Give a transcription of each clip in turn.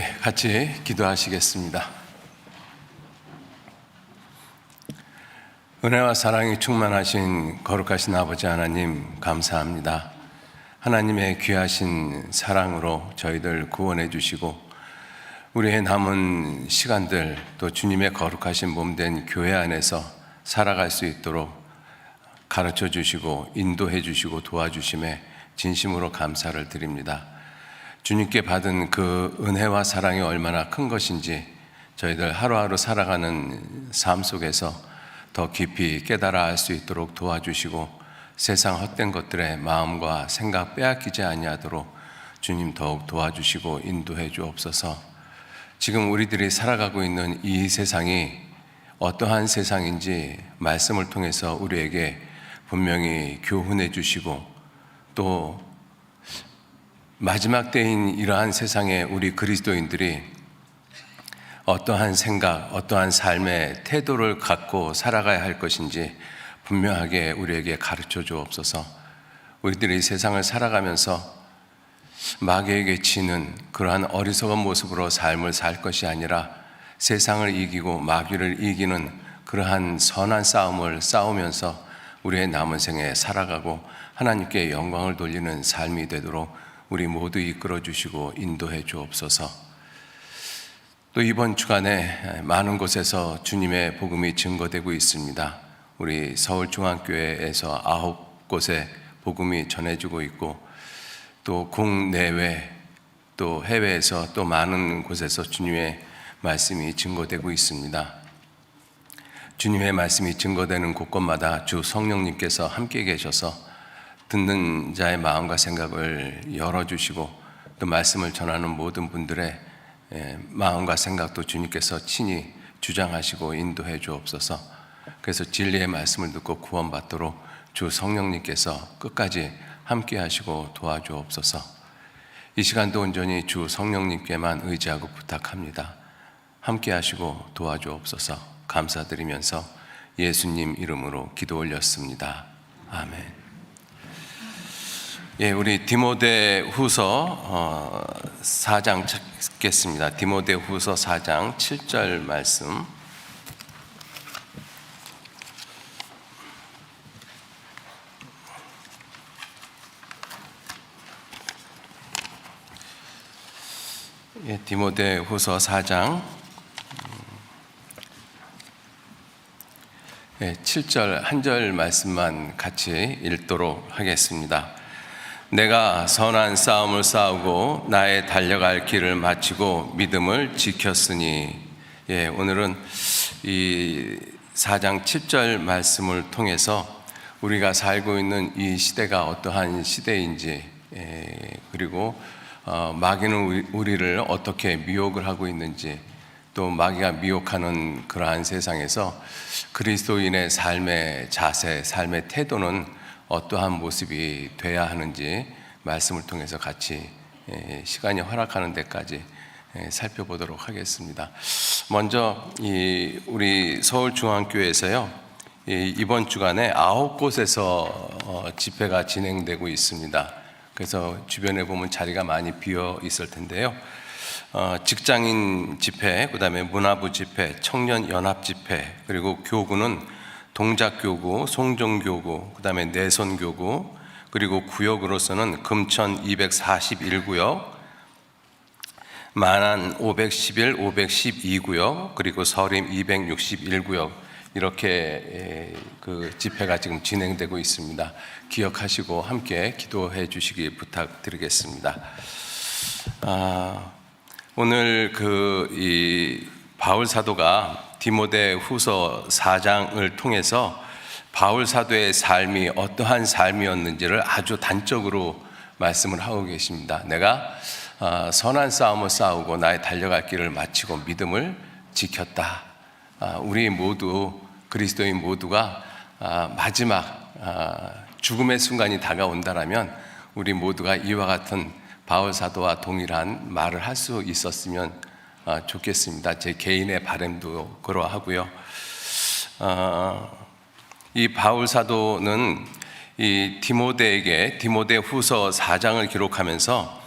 같이 기도하시겠습니다. 은혜와 사랑이 충만하신 거룩하신 아버지 하나님, 감사합니다. 하나님의 귀하신 사랑으로 저희들 구원해 주시고 우리의 남은 시간들 또 주님의 거룩하신 몸된 교회 안에서 살아갈 수 있도록 가르쳐 주시고 인도해 주시고 도와주심에 진심으로 감사를 드립니다. 주님께 받은 그 은혜와 사랑이 얼마나 큰 것인지 저희들 하루하루 살아가는 삶 속에서 더 깊이 깨달아 알 수 있도록 도와주시고 세상 헛된 것들의 마음과 생각 빼앗기지 아니하도록 주님 더욱 도와주시고 인도해 주옵소서. 지금 우리들이 살아가고 있는 이 세상이 어떠한 세상인지 말씀을 통해서 우리에게 분명히 교훈해 주시고 또 마지막 때인 이러한 세상에 우리 그리스도인들이 어떠한 생각, 어떠한 삶의 태도를 갖고 살아가야 할 것인지 분명하게 우리에게 가르쳐 주옵소서. 우리들이 세상을 살아가면서 마귀에게 지는 그러한 어리석은 모습으로 삶을 살 것이 아니라 세상을 이기고 마귀를 이기는 그러한 선한 싸움을 싸우면서 우리의 남은 생에 살아가고 하나님께 영광을 돌리는 삶이 되도록 우리 모두 이끌어 주시고 인도해 주옵소서. 또 이번 주간에 많은 곳에서 주님의 복음이 증거되고 있습니다. 우리 서울중앙교회에서 9곳에 복음이 전해지고 있고 또 국내외 또 해외에서 또 많은 곳에서 주님의 말씀이 증거되고 있습니다. 주님의 말씀이 증거되는 곳곳마다 주 성령님께서 함께 계셔서 듣는 자의 마음과 생각을 열어주시고 또 말씀을 전하는 모든 분들의 마음과 생각도 주님께서 친히 주장하시고 인도해 주옵소서. 그래서 진리의 말씀을 듣고 구원받도록 주 성령님께서 끝까지 함께 하시고 도와주옵소서. 이 시간도 온전히 주 성령님께만 의지하고 부탁합니다. 함께 하시고 도와주옵소서. 감사드리면서 예수님 이름으로 기도 올렸습니다. 아멘. 우리 디모데후서 4장 찾겠습니다. 디모데후서 4장 7절 말씀. 디모데후서 4장 7절 한 절 말씀만 같이 읽도록 하겠습니다. 내가 선한 싸움을 싸우고 나의 달려갈 길을 마치고 믿음을 지켰으니. 오늘은 이 4장 7절 말씀을 통해서 우리가 살고 있는 이 시대가 어떠한 시대인지 그리고 마귀는 우리를 어떻게 미혹을 하고 있는지 또 마귀가 미혹하는 그러한 세상에서 그리스도인의 삶의 자세, 삶의 태도는 어떠한 모습이 돼야 하는지 말씀을 통해서 같이 시간이 허락하는 데까지 살펴보도록 하겠습니다. 먼저 우리 서울중앙교회에서요, 이번 주간에 9곳에서 집회가 진행되고 있습니다. 그래서 주변에 보면 자리가 많이 비어 있을 텐데요. 직장인 집회, 그 다음에 문화부 집회, 청년연합 집회, 그리고 교구는 동작교구, 송정교구, 그 다음에 내선교구, 그리고 구역으로서는 금천 241구역, 만안 511, 512구역, 그리고 서림 261구역 이렇게 그 집회가 지금 진행되고 있습니다. 기억하시고 함께 기도해 주시기 부탁드리겠습니다. 오늘 이 바울 사도가 디모데후서 4장을 통해서 바울 사도의 삶이 어떠한 삶이었는지를 아주 단적으로 말씀을 하고 계십니다. 내가 선한 싸움을 싸우고 나의 달려갈 길을 마치고 믿음을 지켰다. 우리 모두 그리스도인 모두가 마지막 죽음의 순간이 다가온다라면 우리 모두가 이와 같은 바울 사도와 동일한 말을 할 수 있었으면 좋겠습니다. 제 개인의 바람도 그러하고요. 이 바울 사도는 이 디모데에게 디모데후서 4장을 기록하면서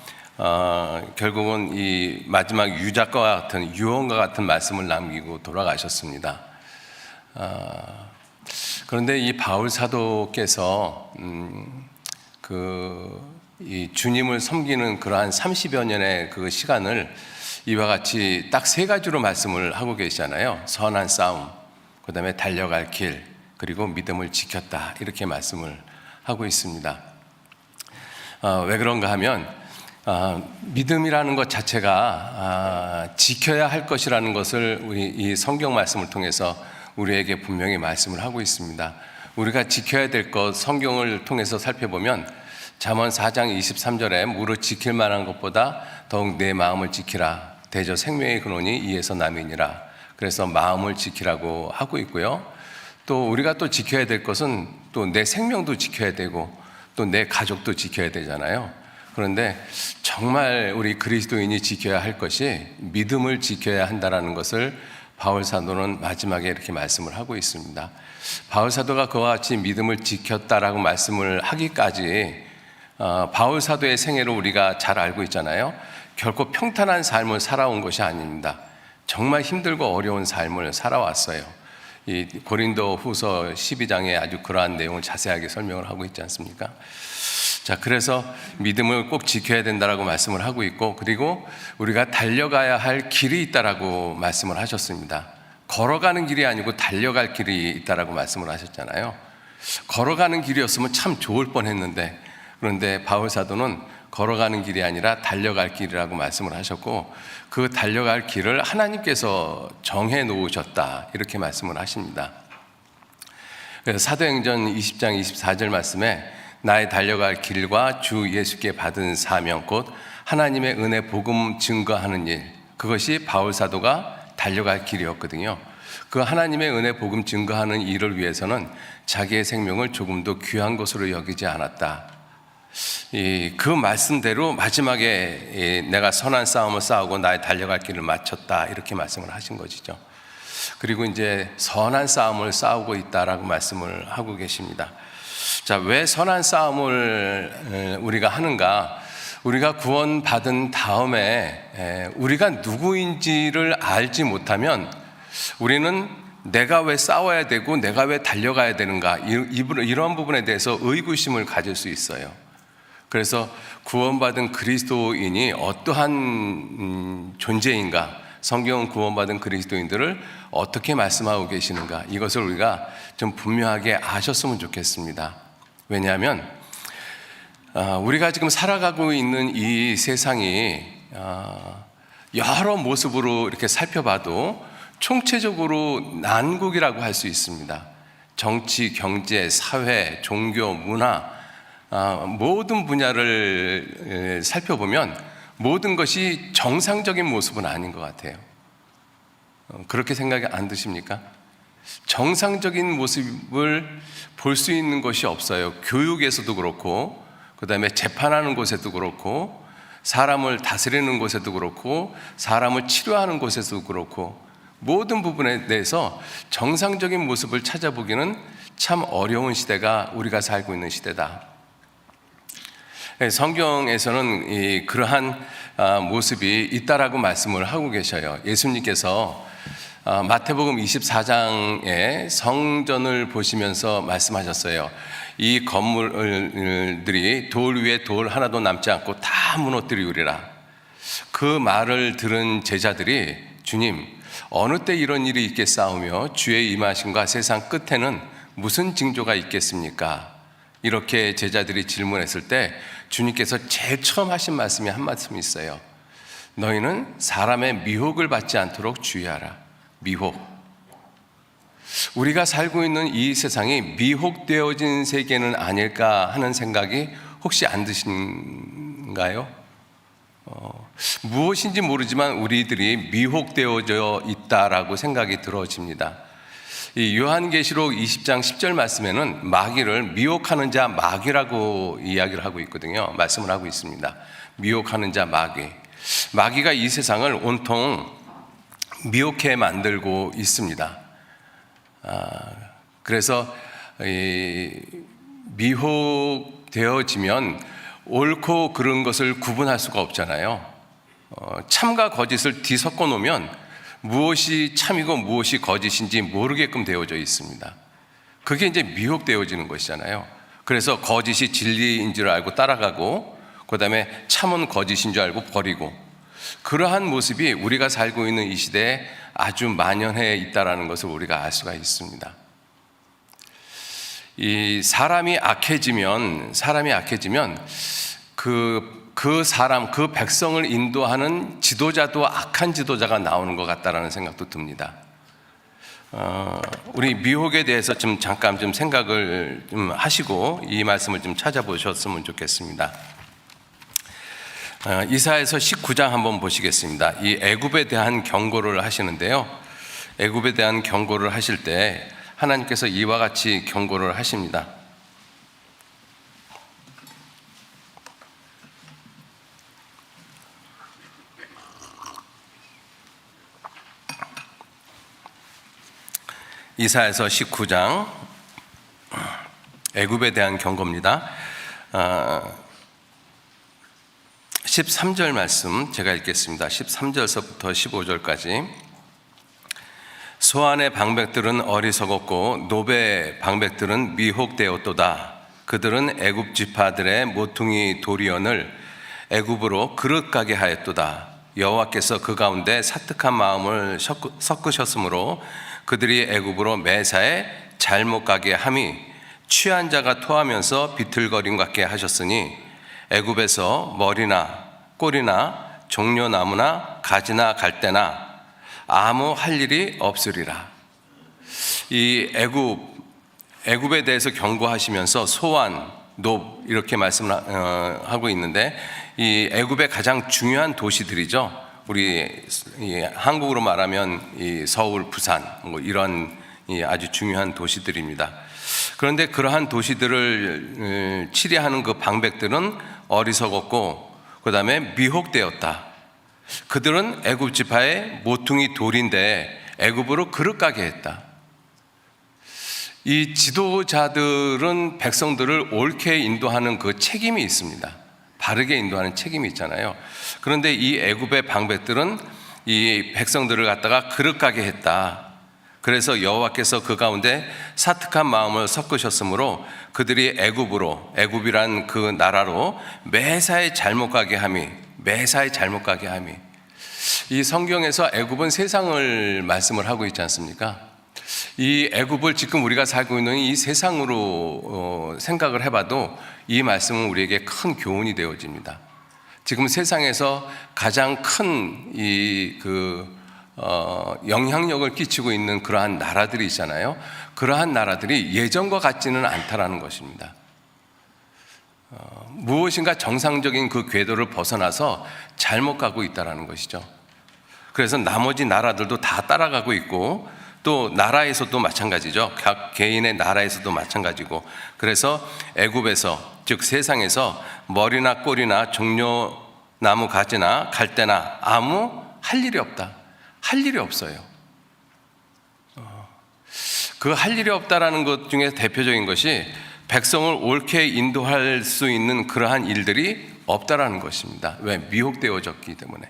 결국은 이 마지막 유작과 같은 유언과 같은 말씀을 남기고 돌아가셨습니다. 그런데 이 바울 사도께서 이 주님을 섬기는 그러한 30여 년의 그 시간을 이와 같이 딱 세 가지로 말씀을 하고 계시잖아요. 선한 싸움, 그 다음에 달려갈 길, 그리고 믿음을 지켰다, 이렇게 말씀을 하고 있습니다. 왜 그런가 하면 믿음이라는 것 자체가 지켜야 할 것이라는 것을 우리 이 성경 말씀을 통해서 우리에게 분명히 말씀을 하고 있습니다. 우리가 지켜야 될 것, 성경을 통해서 살펴보면 잠언 4장 23절에 무릇 지킬 만한 것보다 더욱 내 마음을 지키라. 대저 생명의 근원이 이에서 남이니라. 그래서 마음을 지키라고 하고 있고요. 또 우리가 또 지켜야 될 것은 또 내 생명도 지켜야 되고 또 내 가족도 지켜야 되잖아요. 그런데 정말 우리 그리스도인이 지켜야 할 것이 믿음을 지켜야 한다는 것을 바울 사도는 마지막에 이렇게 말씀을 하고 있습니다. 바울 사도가 그와 같이 믿음을 지켰다라고 말씀을 하기까지 바울 사도의 생애를 우리가 잘 알고 있잖아요. 결코 평탄한 삶을 살아온 것이 아닙니다. 정말 힘들고 어려운 삶을 살아왔어요. 이 고린도 후서 12장에 아주 그러한 내용을 자세하게 설명을 하고 있지 않습니까? 자, 그래서 믿음을 꼭 지켜야 된다라고 말씀을 하고 있고, 그리고 우리가 달려가야 할 길이 있다라고 말씀을 하셨습니다. 걸어가는 길이 아니고 달려갈 길이 있다라고 말씀을 하셨잖아요. 걸어가는 길이었으면 참 좋을 뻔했는데, 그런데 바울 사도는 걸어가는 길이 아니라 달려갈 길이라고 말씀을 하셨고, 그 달려갈 길을 하나님께서 정해 놓으셨다, 이렇게 말씀을 하십니다. 그래서 사도행전 20장 24절 말씀에 나의 달려갈 길과 주 예수께 받은 사명 곧 하나님의 은혜 복음 증거하는 일, 그것이 바울 사도가 달려갈 길이었거든요. 그 하나님의 은혜 복음 증거하는 일을 위해서는 자기의 생명을 조금도 귀한 것으로 여기지 않았다. 그 말씀대로 마지막에 내가 선한 싸움을 싸우고 나의 달려갈 길을 마쳤다, 이렇게 말씀을 하신 것이죠. 그리고 이제 선한 싸움을 싸우고 있다라고 말씀을 하고 계십니다. 자, 왜 선한 싸움을 우리가 하는가? 우리가 구원받은 다음에 우리가 누구인지를 알지 못하면 우리는 내가 왜 싸워야 되고 내가 왜 달려가야 되는가, 이런 부분에 대해서 의구심을 가질 수 있어요. 그래서 구원받은 그리스도인이 어떠한 존재인가, 성경은 구원받은 그리스도인들을 어떻게 말씀하고 계시는가, 이것을 우리가 좀 분명하게 아셨으면 좋겠습니다. 왜냐하면 우리가 지금 살아가고 있는 이 세상이 여러 모습으로 이렇게 살펴봐도 총체적으로 난국이라고 할 수 있습니다. 정치, 경제, 사회, 종교, 문화, 모든 분야를 살펴보면 모든 것이 정상적인 모습은 아닌 것 같아요. 그렇게 생각이 안 드십니까? 정상적인 모습을 볼 수 있는 것이 없어요. 교육에서도 그렇고, 그 다음에 재판하는 곳에도 그렇고, 사람을 다스리는 곳에도 그렇고, 사람을 치료하는 곳에도 그렇고, 모든 부분에 대해서 정상적인 모습을 찾아보기는 참 어려운 시대가 우리가 살고 있는 시대다. 성경에서는 그러한 모습이 있다라고 말씀을 하고 계셔요. 예수님께서 마태복음 24장에 성전을 보시면서 말씀하셨어요. 이 건물들이 돌 위에 돌 하나도 남지 않고 다 무너뜨리우리라. 그 말을 들은 제자들이 주님, 어느 때 이런 일이 있겠사오며 주의 임하심과 세상 끝에는 무슨 징조가 있겠습니까? 이렇게 제자들이 질문했을 때 주님께서 제일 처음 하신 말씀이 한 말씀이 있어요. 너희는 사람의 미혹을 받지 않도록 주의하라. 미혹. 우리가 살고 있는 이 세상이 미혹되어진 세계는 아닐까 하는 생각이 혹시 안 드신가요? 무엇인지 모르지만 우리들이 미혹되어져 있다라고 생각이 들어집니다. 이 요한계시록 20장 10절 말씀에는 마귀를 미혹하는 자 마귀라고 이야기를 하고 있거든요. 말씀을 하고 있습니다. 미혹하는 자 마귀. 마귀가 이 세상을 온통 미혹해 만들고 있습니다. 그래서 미혹되어지면 옳고 그른 것을 구분할 수가 없잖아요. 참과 거짓을 뒤섞어 놓으면 무엇이 참이고 무엇이 거짓인지 모르게끔 되어져 있습니다. 그게 이제 미혹되어지는 것이잖아요. 그래서 거짓이 진리인 줄 알고 따라가고, 그 다음에 참은 거짓인 줄 알고 버리고, 그러한 모습이 우리가 살고 있는 이 시대에 아주 만연해 있다는 것을 우리가 알 수가 있습니다. 이 사람이 악해지면 그 사람, 그 백성을 인도하는 지도자도 악한 지도자가 나오는 것 같다라는 생각도 듭니다. 우리 미혹에 대해서 잠깐 생각을 하시고 이 말씀을 찾아보셨으면 좋겠습니다. 이사야서 19장 한번 보시겠습니다. 이 애굽에 대한 경고를 하시는데요. 애굽에 대한 경고를 하실 때 하나님께서 이와 같이 경고를 하십니다. 이사야서 19장 애굽에 대한 경고입니다. 13절 말씀 제가 읽겠습니다. 13절서부터 15절까지. 소안의 방백들은 어리석었고 노베의 방백들은 미혹되었도다. 그들은 애굽 지파들의 모퉁이 도리언을 애굽으로 그릇 가게 하였도다. 여호와께서 그 가운데 사특한 마음을 섞으셨으므로 그들이 애굽으로 매사에 잘못 가게 함이 취한 자가 토하면서 비틀거림 같게 하셨으니 애굽에서 머리나 꼬리나 종려나무나 가지나 갈대나 아무 할 일이 없으리라. 이 애굽에 대해서 경고하시면서 소안, 노 이렇게 말씀을 하고 있는데, 이 애굽의 가장 중요한 도시들이죠. 우리 한국으로 말하면 이 서울, 부산 뭐 이런 아주 중요한 도시들입니다. 그런데 그러한 도시들을 치리하는 그 방백들은 어리석었고 그 다음에 미혹되었다. 그들은 애굽 지파의 모퉁이 돌인데 애굽으로 그릇 가게 했다. 이 지도자들은 백성들을 옳게 인도하는 그 책임이 있습니다. 바르게 인도하는 책임이 있잖아요. 그런데 이 애굽의 방백들은 이 백성들을 갖다가 그릇 가게 했다. 그래서 여호와께서 그 가운데 사특한 마음을 섞으셨으므로 그들이 애굽이란 그 나라로 매사에 잘못 가게 함이, 이 성경에서 애굽은 세상을 말씀을 하고 있지 않습니까? 이 애굽을 지금 우리가 살고 있는 이 세상으로 생각을 해봐도 이 말씀은 우리에게 큰 교훈이 되어집니다. 지금 세상에서 가장 큰 영향력을 끼치고 있는 그러한 나라들이 있잖아요. 그러한 나라들이 예전과 같지는 않다라는 것입니다. 무엇인가 정상적인 그 궤도를 벗어나서 잘못 가고 있다라는 것이죠. 그래서 나머지 나라들도 다 따라가고 있고, 또 나라에서도 마찬가지죠. 각 개인의 나라에서도 마찬가지고, 그래서 애굽에서, 즉 세상에서 머리나 꼬리나 종려나무 가지나 갈대나 아무 할 일이 없다. 할 일이 없어요. 그 할 일이 없다라는 것 중에 대표적인 것이 백성을 옳게 인도할 수 있는 그러한 일들이 없다라는 것입니다. 왜? 미혹되어졌기 때문에.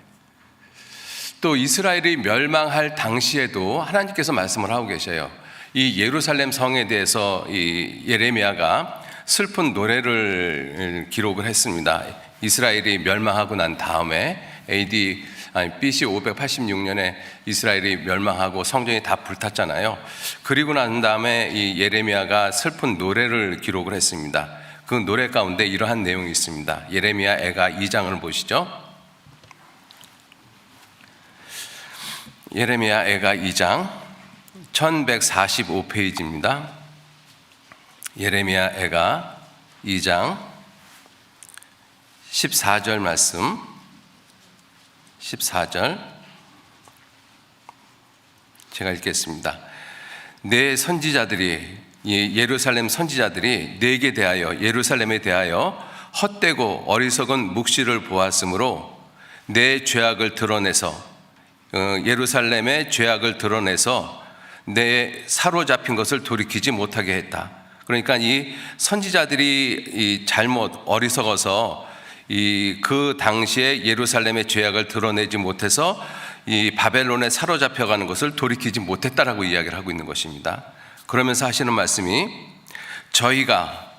또 이스라엘이 멸망할 당시에도 하나님께서 말씀을 하고 계셔요. 이 예루살렘 성에 대해서 이 예레미야가 슬픈 노래를 기록을 했습니다. 이스라엘이 멸망하고 난 다음에 BC 586년에 이스라엘이 멸망하고 성전이 다 불탔잖아요. 그리고 난 다음에 이 예레미야가 슬픈 노래를 기록을 했습니다. 그 노래 가운데 이러한 내용이 있습니다. 예레미야 애가 2장을 보시죠. 예레미야 애가 2장 1145페이지입니다. 예레미야 애가 2장 14절 말씀, 14절 제가 읽겠습니다. 내 선지자들이, 예루살렘 선지자들이 내게 대하여, 예루살렘에 대하여 헛되고 어리석은 묵시를 보았으므로 내 죄악을 드러내서, 예루살렘의 죄악을 드러내서 내 사로잡힌 것을 돌이키지 못하게 했다. 그러니까 이 선지자들이 이 잘못 어리석어서 그 당시에 예루살렘의 죄악을 드러내지 못해서 이 바벨론에 사로잡혀가는 것을 돌이키지 못했다라고 이야기를 하고 있는 것입니다. 그러면서 하시는 말씀이 저희가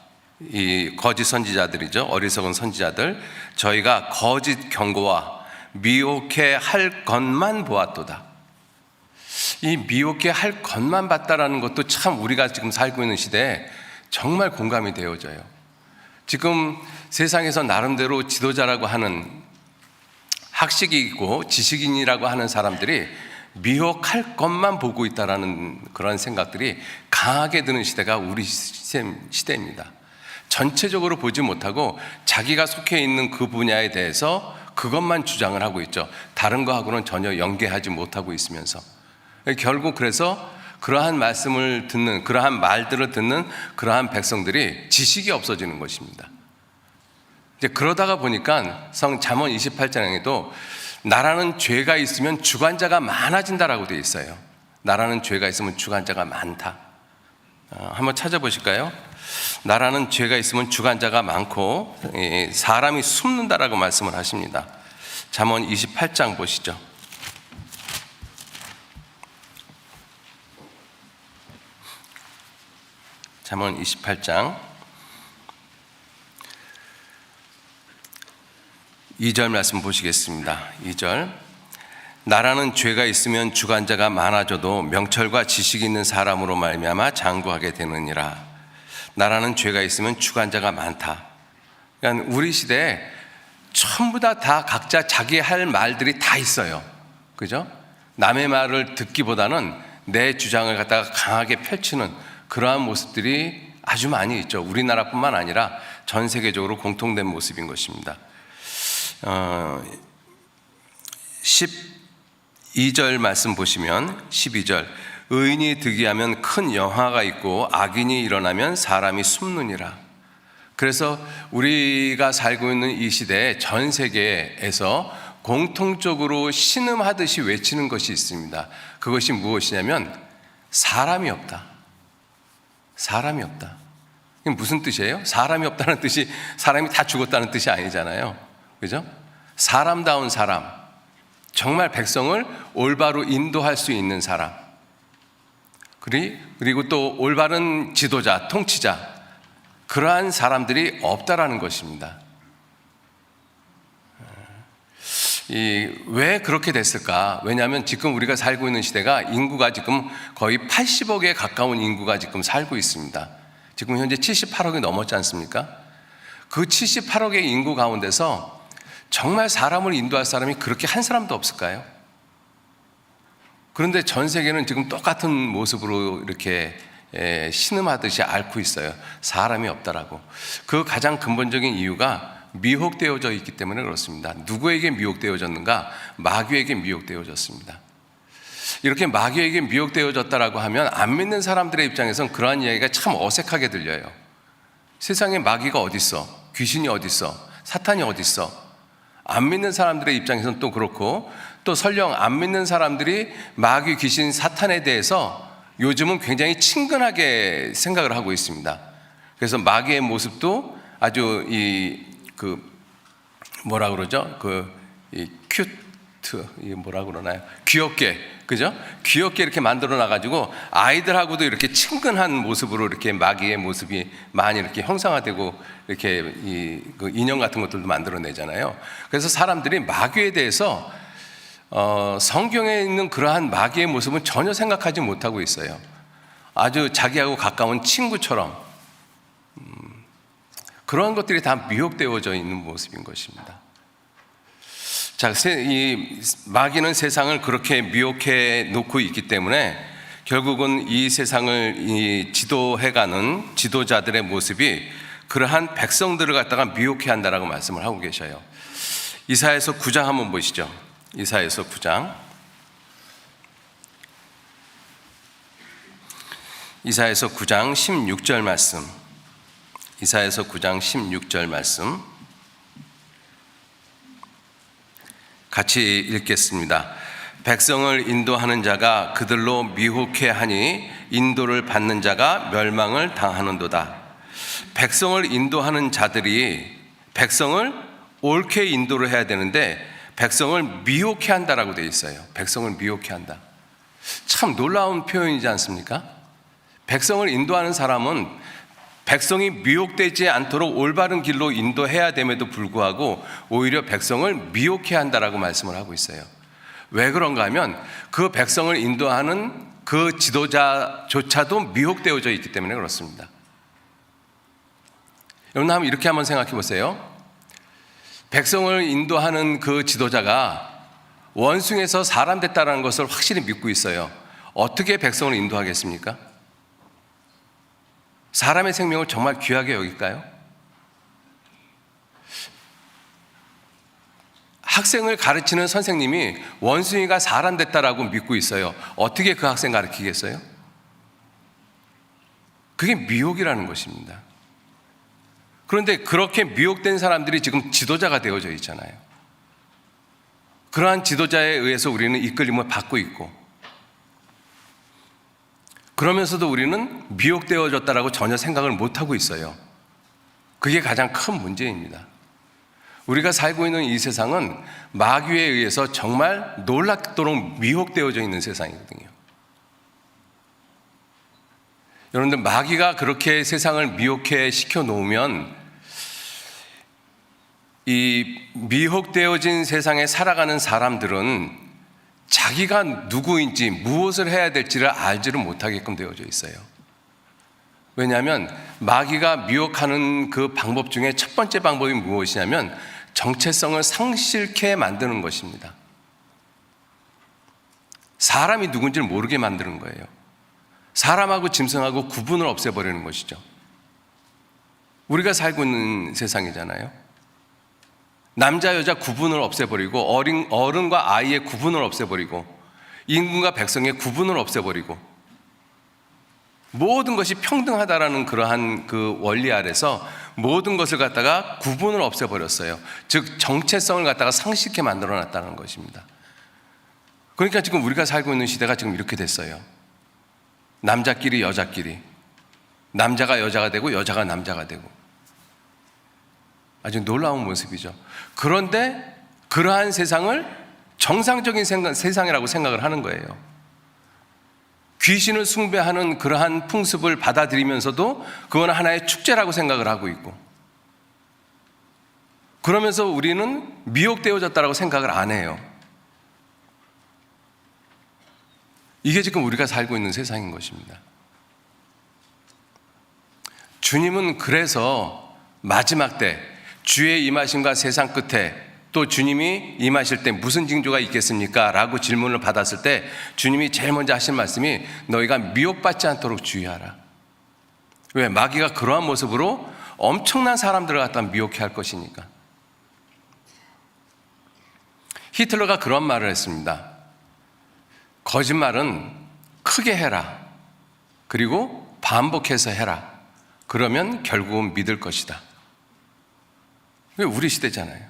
이 거짓 선지자들이죠. 어리석은 선지자들, 저희가 거짓 경고와 미혹해 할 것만 보았도다. 이 미혹해 할 것만 봤다라는 것도 참 우리가 지금 살고 있는 시대에 정말 공감이 되어져요. 지금 세상에서 나름대로 지도자라고 하는 학식이 있고 지식인이라고 하는 사람들이 미혹할 것만 보고 있다라는 그런 생각들이 강하게 드는 시대가 우리 시대입니다. 전체적으로 보지 못하고 자기가 속해 있는 그 분야에 대해서 그것만 주장을 하고 있죠. 다른 거하고는 전혀 연계하지 못하고 있으면서 결국 그래서 그러한 말씀을 듣는, 그러한 말들을 듣는 그러한 백성들이 지식이 없어지는 것입니다. 이제 그러다가 보니까 잠언 28장에도 나라는 죄가 있으면 주관자가 많아진다라고 되어 있어요. 나라는 죄가 있으면 주관자가 많다. 한번 찾아보실까요? 나라는 죄가 있으면 주관자가 많고 사람이 숨는다라고 말씀을 하십니다. 잠언 28장 보시죠. 잠언 28장 2절 말씀 보시겠습니다. 2절 나라는 죄가 있으면 주관자가 많아져도 명철과 지식이 있는 사람으로 말미암아 장구하게 되느니라. 나라는 죄가 있으면 주관자가 많다. 그러니까 우리 시대에 전부 다 각자 자기 할 말들이 다 있어요. 그죠? 남의 말을 듣기보다는 내 주장을 갖다가 강하게 펼치는 그러한 모습들이 아주 많이 있죠. 우리나라뿐만 아니라 전 세계적으로 공통된 모습인 것입니다. 12절 말씀 보시면 12절 의인이 득이하면 큰 영화가 있고 악인이 일어나면 사람이 숨느니라. 그래서 우리가 살고 있는 이 시대에 전 세계에서 공통적으로 신음하듯이 외치는 것이 있습니다. 그것이 무엇이냐면 사람이 없다. 사람이 없다. 이게 무슨 뜻이에요? 사람이 없다는 뜻이 사람이 다 죽었다는 뜻이 아니잖아요. 그죠? 사람다운 사람, 정말 백성을 올바로 인도할 수 있는 사람, 그리고 또 올바른 지도자, 통치자, 그러한 사람들이 없다라는 것입니다. 왜 그렇게 됐을까? 왜냐하면 지금 우리가 살고 있는 시대가 인구가 지금 거의 80억에 가까운 인구가 지금 살고 있습니다. 지금 현재 78억이 넘었지 않습니까? 그 78억의 인구 가운데서 정말 사람을 인도할 사람이 그렇게 한 사람도 없을까요? 그런데 전 세계는 지금 똑같은 모습으로 이렇게 신음하듯이 앓고 있어요. 사람이 없다라고. 그 가장 근본적인 이유가 미혹되어져 있기 때문에 그렇습니다. 누구에게 미혹되어졌는가? 마귀에게 미혹되어졌습니다. 이렇게 마귀에게 미혹되어졌다라고 하면 안 믿는 사람들의 입장에서는 그러한 이야기가 참 어색하게 들려요. 세상에 마귀가 어디 있어? 귀신이 어디 있어? 사탄이 어디 있어? 안 믿는 사람들의 입장에서는 또 그렇고, 또 설령 안 믿는 사람들이 마귀, 귀신, 사탄에 대해서 요즘은 굉장히 친근하게 생각을 하고 있습니다. 그래서 마귀의 모습도 아주 뭐라 그러죠? 뭐라 그러나요? 귀엽게, 그죠? 귀엽게 이렇게 만들어 놔가지고 아이들하고도 이렇게 친근한 모습으로 이렇게 마귀의 모습이 많이 이렇게 형상화되고 이렇게 그 인형 같은 것들도 만들어내잖아요. 그래서 사람들이 마귀에 대해서 성경에 있는 그러한 마귀의 모습은 전혀 생각하지 못하고 있어요. 아주 자기하고 가까운 친구처럼 그러한 것들이 다 미혹되어져 있는 모습인 것입니다. 자, 이 마귀는 세상을 그렇게 미혹해 놓고 있기 때문에 결국은 이 세상을 지도해가는 지도자들의 모습이 그러한 백성들을 갖다가 미혹해 한다라고 말씀을 하고 계셔요. 이사야서 9장 한번 보시죠. 이사야서 9장. 이사야서 9장 16절 말씀. 이사야서 9장 16절 말씀 같이 읽겠습니다. 백성을 인도하는 자가 그들로 미혹해 하니 인도를 받는 자가 멸망을 당하는도다. 백성을 인도하는 자들이 백성을 옳게 인도를 해야 되는데 백성을 미혹해 한다라고 되어 있어요. 백성을 미혹해 한다. 참 놀라운 표현이지 않습니까? 백성을 인도하는 사람은 백성이 미혹되지 않도록 올바른 길로 인도해야 됨에도 불구하고 오히려 백성을 미혹해 한다라고 말씀을 하고 있어요. 왜 그런가 하면 그 백성을 인도하는 그 지도자조차도 미혹되어져 있기 때문에 그렇습니다. 여러분 이렇게 한번 생각해 보세요. 백성을 인도하는 그 지도자가 원숭이에서 사람 됐다는 것을 확실히 믿고 있어요. 어떻게 백성을 인도하겠습니까? 사람의 생명을 정말 귀하게 여길까요? 학생을 가르치는 선생님이 원숭이가 사람 됐다라고 믿고 있어요. 어떻게 그 학생 가르치겠어요? 그게 미혹이라는 것입니다. 그런데 그렇게 미혹된 사람들이 지금 지도자가 되어져 있잖아요. 그러한 지도자에 의해서 우리는 이끌림을 받고 있고, 그러면서도 우리는 미혹되어졌다라고 전혀 생각을 못하고 있어요. 그게 가장 큰 문제입니다. 우리가 살고 있는 이 세상은 마귀에 의해서 정말 놀랍도록 미혹되어져 있는 세상이거든요. 여러분들, 마귀가 그렇게 세상을 미혹해 시켜 놓으면 이 미혹되어진 세상에 살아가는 사람들은 자기가 누구인지 무엇을 해야 될지를 알지를 못하게끔 되어져 있어요. 왜냐하면 마귀가 미혹하는 그 방법 중에 첫 번째 방법이 무엇이냐면 정체성을 상실케 만드는 것입니다. 사람이 누군지를 모르게 만드는 거예요. 사람하고 짐승하고 구분을 없애버리는 것이죠. 우리가 살고 있는 세상이잖아요. 남자 여자 구분을 없애버리고 어른과 아이의 구분을 없애버리고 임금과 백성의 구분을 없애버리고 모든 것이 평등하다라는 그러한 그 원리 아래서 모든 것을 갖다가 구분을 없애버렸어요. 즉 정체성을 갖다가 상실케 만들어놨다는 것입니다. 그러니까 지금 우리가 살고 있는 시대가 지금 이렇게 됐어요. 남자끼리 여자끼리, 남자가 여자가 되고 여자가 남자가 되고, 아주 놀라운 모습이죠. 그런데 그러한 세상을 정상적인 세상이라고 생각을 하는 거예요. 귀신을 숭배하는 그러한 풍습을 받아들이면서도 그건 하나의 축제라고 생각을 하고 있고, 그러면서 우리는 미혹되어졌다라고 생각을 안 해요. 이게 지금 우리가 살고 있는 세상인 것입니다. 주님은 그래서 마지막 때 주의 임하심과 세상 끝에 또 주님이 임하실 때 무슨 징조가 있겠습니까? 라고 질문을 받았을 때 주님이 제일 먼저 하신 말씀이 너희가 미혹받지 않도록 주의하라. 왜? 마귀가 그러한 모습으로 엄청난 사람들을 갖다 미혹해 할 것이니까. 히틀러가 그런 말을 했습니다. 거짓말은 크게 해라. 그리고 반복해서 해라. 그러면 결국은 믿을 것이다. 우리 시대잖아요.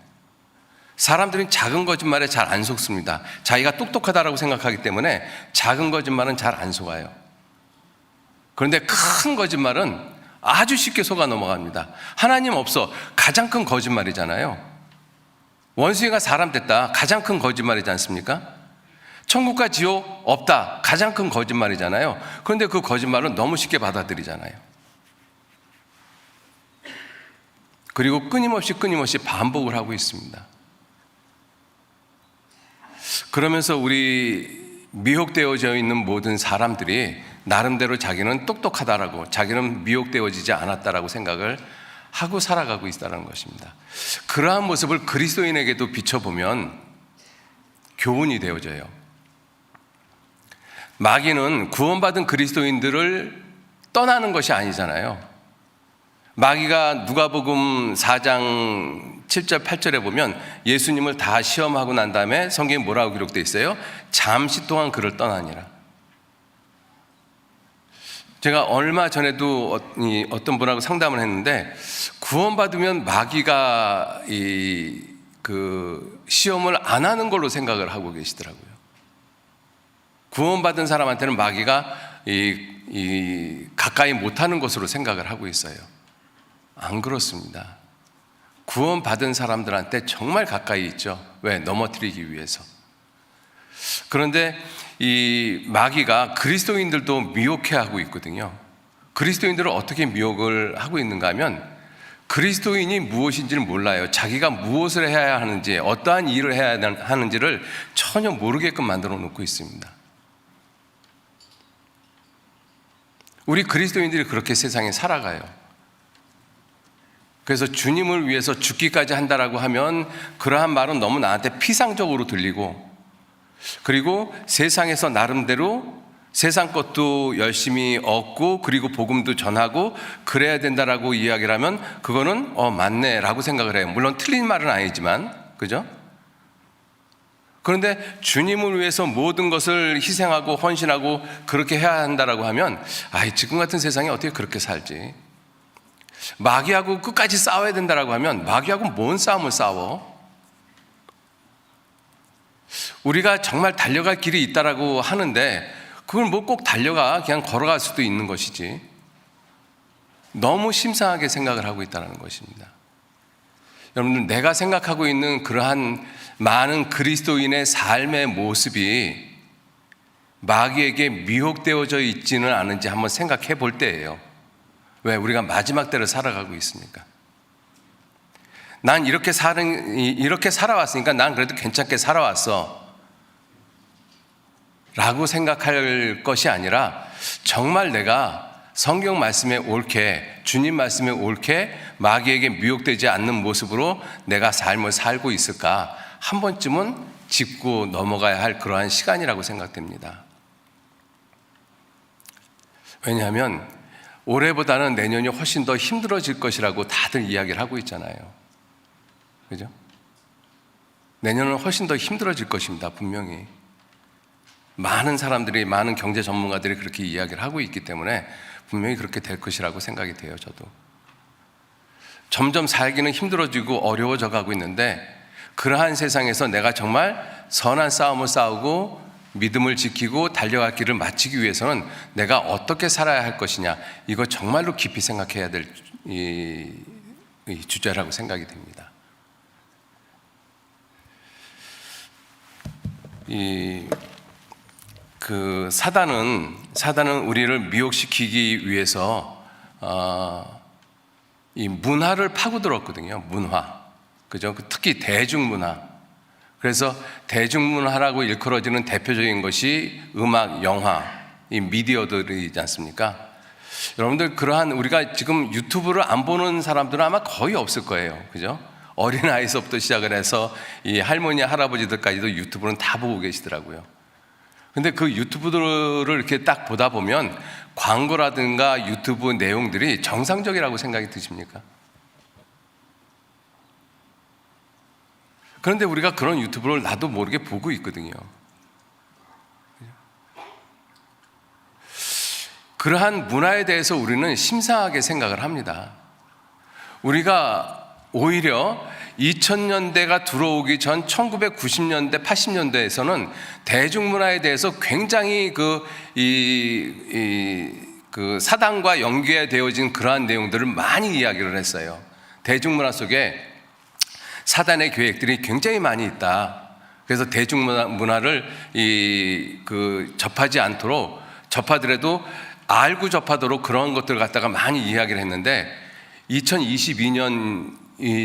사람들은 작은 거짓말에 잘 안 속습니다. 자기가 똑똑하다라고 생각하기 때문에 작은 거짓말은 잘 안 속아요. 그런데 큰 거짓말은 아주 쉽게 속아 넘어갑니다. 하나님 없어, 가장 큰 거짓말이잖아요. 원숭이가 사람 됐다, 가장 큰 거짓말이지 않습니까? 천국과 지옥 없다, 가장 큰 거짓말이잖아요. 그런데 그 거짓말은 너무 쉽게 받아들이잖아요. 그리고 끊임없이 반복을 하고 있습니다. 그러면서 우리 미혹되어져 있는 모든 사람들이 나름대로 자기는 똑똑하다라고, 자기는 미혹되어지지 않았다라고 생각을 하고 살아가고 있다는 것입니다. 그러한 모습을 그리스도인에게도 비춰보면 교훈이 되어져요. 마귀는 구원받은 그리스도인들을 떠나는 것이 아니잖아요. 마귀가 누가복음 4장 7절 8절에 보면 예수님을 다 시험하고 난 다음에 성경에 뭐라고 기록되어 있어요? 잠시 동안 그를 떠나니라. 제가 얼마 전에도 어떤 분하고 상담을 했는데 구원받으면 마귀가 그 시험을 안 하는 걸로 생각을 하고 계시더라고요. 구원받은 사람한테는 마귀가 가까이 못하는 것으로 생각을 하고 있어요. 안 그렇습니다. 구원받은 사람들한테 정말 가까이 있죠. 왜? 넘어뜨리기 위해서. 그런데 이 마귀가 그리스도인들도 미혹해하고 있거든요. 그리스도인들을 어떻게 미혹을 하고 있는가 하면 그리스도인이 무엇인지를 몰라요. 자기가 무엇을 해야 하는지, 어떠한 일을 해야 하는지를 전혀 모르게끔 만들어 놓고 있습니다. 우리 그리스도인들이 그렇게 세상에 살아가요. 그래서 주님을 위해서 죽기까지 한다라고 하면 그러한 말은 너무 나한테 피상적으로 들리고, 그리고 세상에서 나름대로 세상 것도 열심히 얻고 그리고 복음도 전하고 그래야 된다라고 이야기를 하면 그거는 맞네 라고 생각을 해요. 물론 틀린 말은 아니지만, 그죠? 그런데 주님을 위해서 모든 것을 희생하고 헌신하고 그렇게 해야 한다라고 하면 지금 같은 세상에 어떻게 그렇게 살지? 마귀하고 끝까지 싸워야 된다라고 하면 마귀하고 뭔 싸움을 싸워? 우리가 정말 달려갈 길이 있다라고 하는데 그걸 뭐 꼭 달려가, 그냥 걸어갈 수도 있는 것이지. 너무 심상하게 생각을 하고 있다는 것입니다. 여러분들, 내가 생각하고 있는 그러한 많은 그리스도인의 삶의 모습이 마귀에게 미혹되어져 있지는 않은지 한번 생각해 볼 때예요. 왜? 우리가 마지막 때를 살아가고 있으니까. 난 이렇게 살아왔으니까 난 그래도 괜찮게 살아왔어 라고 생각할 것이 아니라 정말 내가 성경 말씀에 옳게, 주님 말씀에 옳게 마귀에게 미혹되지 않는 모습으로 내가 삶을 살고 있을까 한 번쯤은 짚고 넘어가야 할 그러한 시간이라고 생각됩니다. 왜냐하면 올해보다는 내년이 훨씬 더 힘들어질 것이라고 다들 이야기를 하고 있잖아요. 그죠? 내년은 훨씬 더 힘들어질 것입니다. 분명히. 많은 사람들이, 많은 경제 전문가들이 그렇게 이야기를 하고 있기 때문에 분명히 그렇게 될 것이라고 생각이 돼요. 저도. 점점 살기는 힘들어지고 어려워져 가고 있는데 그러한 세상에서 내가 정말 선한 싸움을 싸우고 믿음을 지키고 달려갈 길을 마치기 위해서는 내가 어떻게 살아야 할 것이냐, 이거 정말로 깊이 생각해야 될 이 주제라고 생각이 됩니다. 사단은 우리를 미혹시키기 위해서 이 문화를 파고들었거든요. 문화, 그죠? 특히 대중문화. 그래서 대중문화라고 일컬어지는 대표적인 것이 음악, 영화, 이 미디어들이지 않습니까? 여러분들, 그러한 우리가 지금 유튜브를 안 보는 사람들은 아마 거의 없을 거예요. 그죠? 어린아이서부터 시작을 해서 이 할머니, 할아버지들까지도 유튜브는 다 보고 계시더라고요. 근데 그 유튜브들을 이렇게 딱 보다 보면 광고라든가 유튜브 내용들이 정상적이라고 생각이 드십니까? 그런데 우리가 그런 유튜브를 나도 모르게 보고 있거든요. 그러한 문화에 대해서 우리는 심상하게 생각을 합니다. 우리가 오히려 2000년대가 들어오기 전 1990년대, 80년대에서는 대중문화에 대해서 굉장히 그 사단과 연계되어진 그러한 내용들을 많이 이야기를 했어요. 대중문화 속에 사단의 계획들이 굉장히 많이 있다. 그래서 대중문화를 접하지 않도록, 접하더라도 알고 접하도록 그런 것들을 갖다가 많이 이야기를 했는데 2022년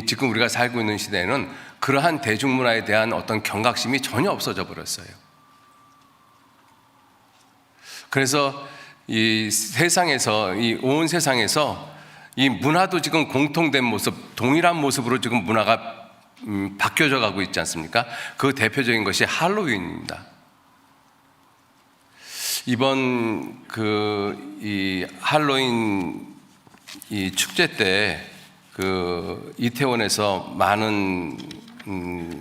지금 우리가 살고 있는 시대에는 그러한 대중문화에 대한 어떤 경각심이 전혀 없어져 버렸어요. 그래서 이 세상에서, 이 온 세상에서 이 문화도 지금 공통된 모습, 동일한 모습으로 지금 문화가 바뀌어져 가고 있지 않습니까? 그 대표적인 것이 할로윈입니다. 이번 이 할로윈 이 축제 때 이태원에서 많은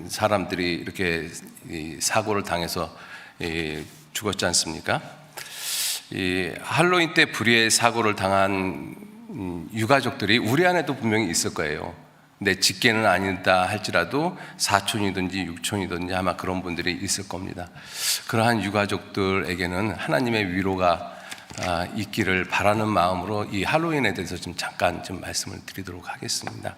사람들이 이렇게 사고를 당해서 죽었지 않습니까? 이 할로윈 때 불의의 사고를 당한 유가족들이 우리 안에도 분명히 있을 거예요. 근데 직계는 아니다 할지라도 사촌이든지 육촌이든지 아마 그런 분들이 있을 겁니다. 그러한 유가족들에게는 하나님의 위로가 있기를 바라는 마음으로 이 할로윈에 대해서 좀 잠깐 좀 말씀을 드리도록 하겠습니다.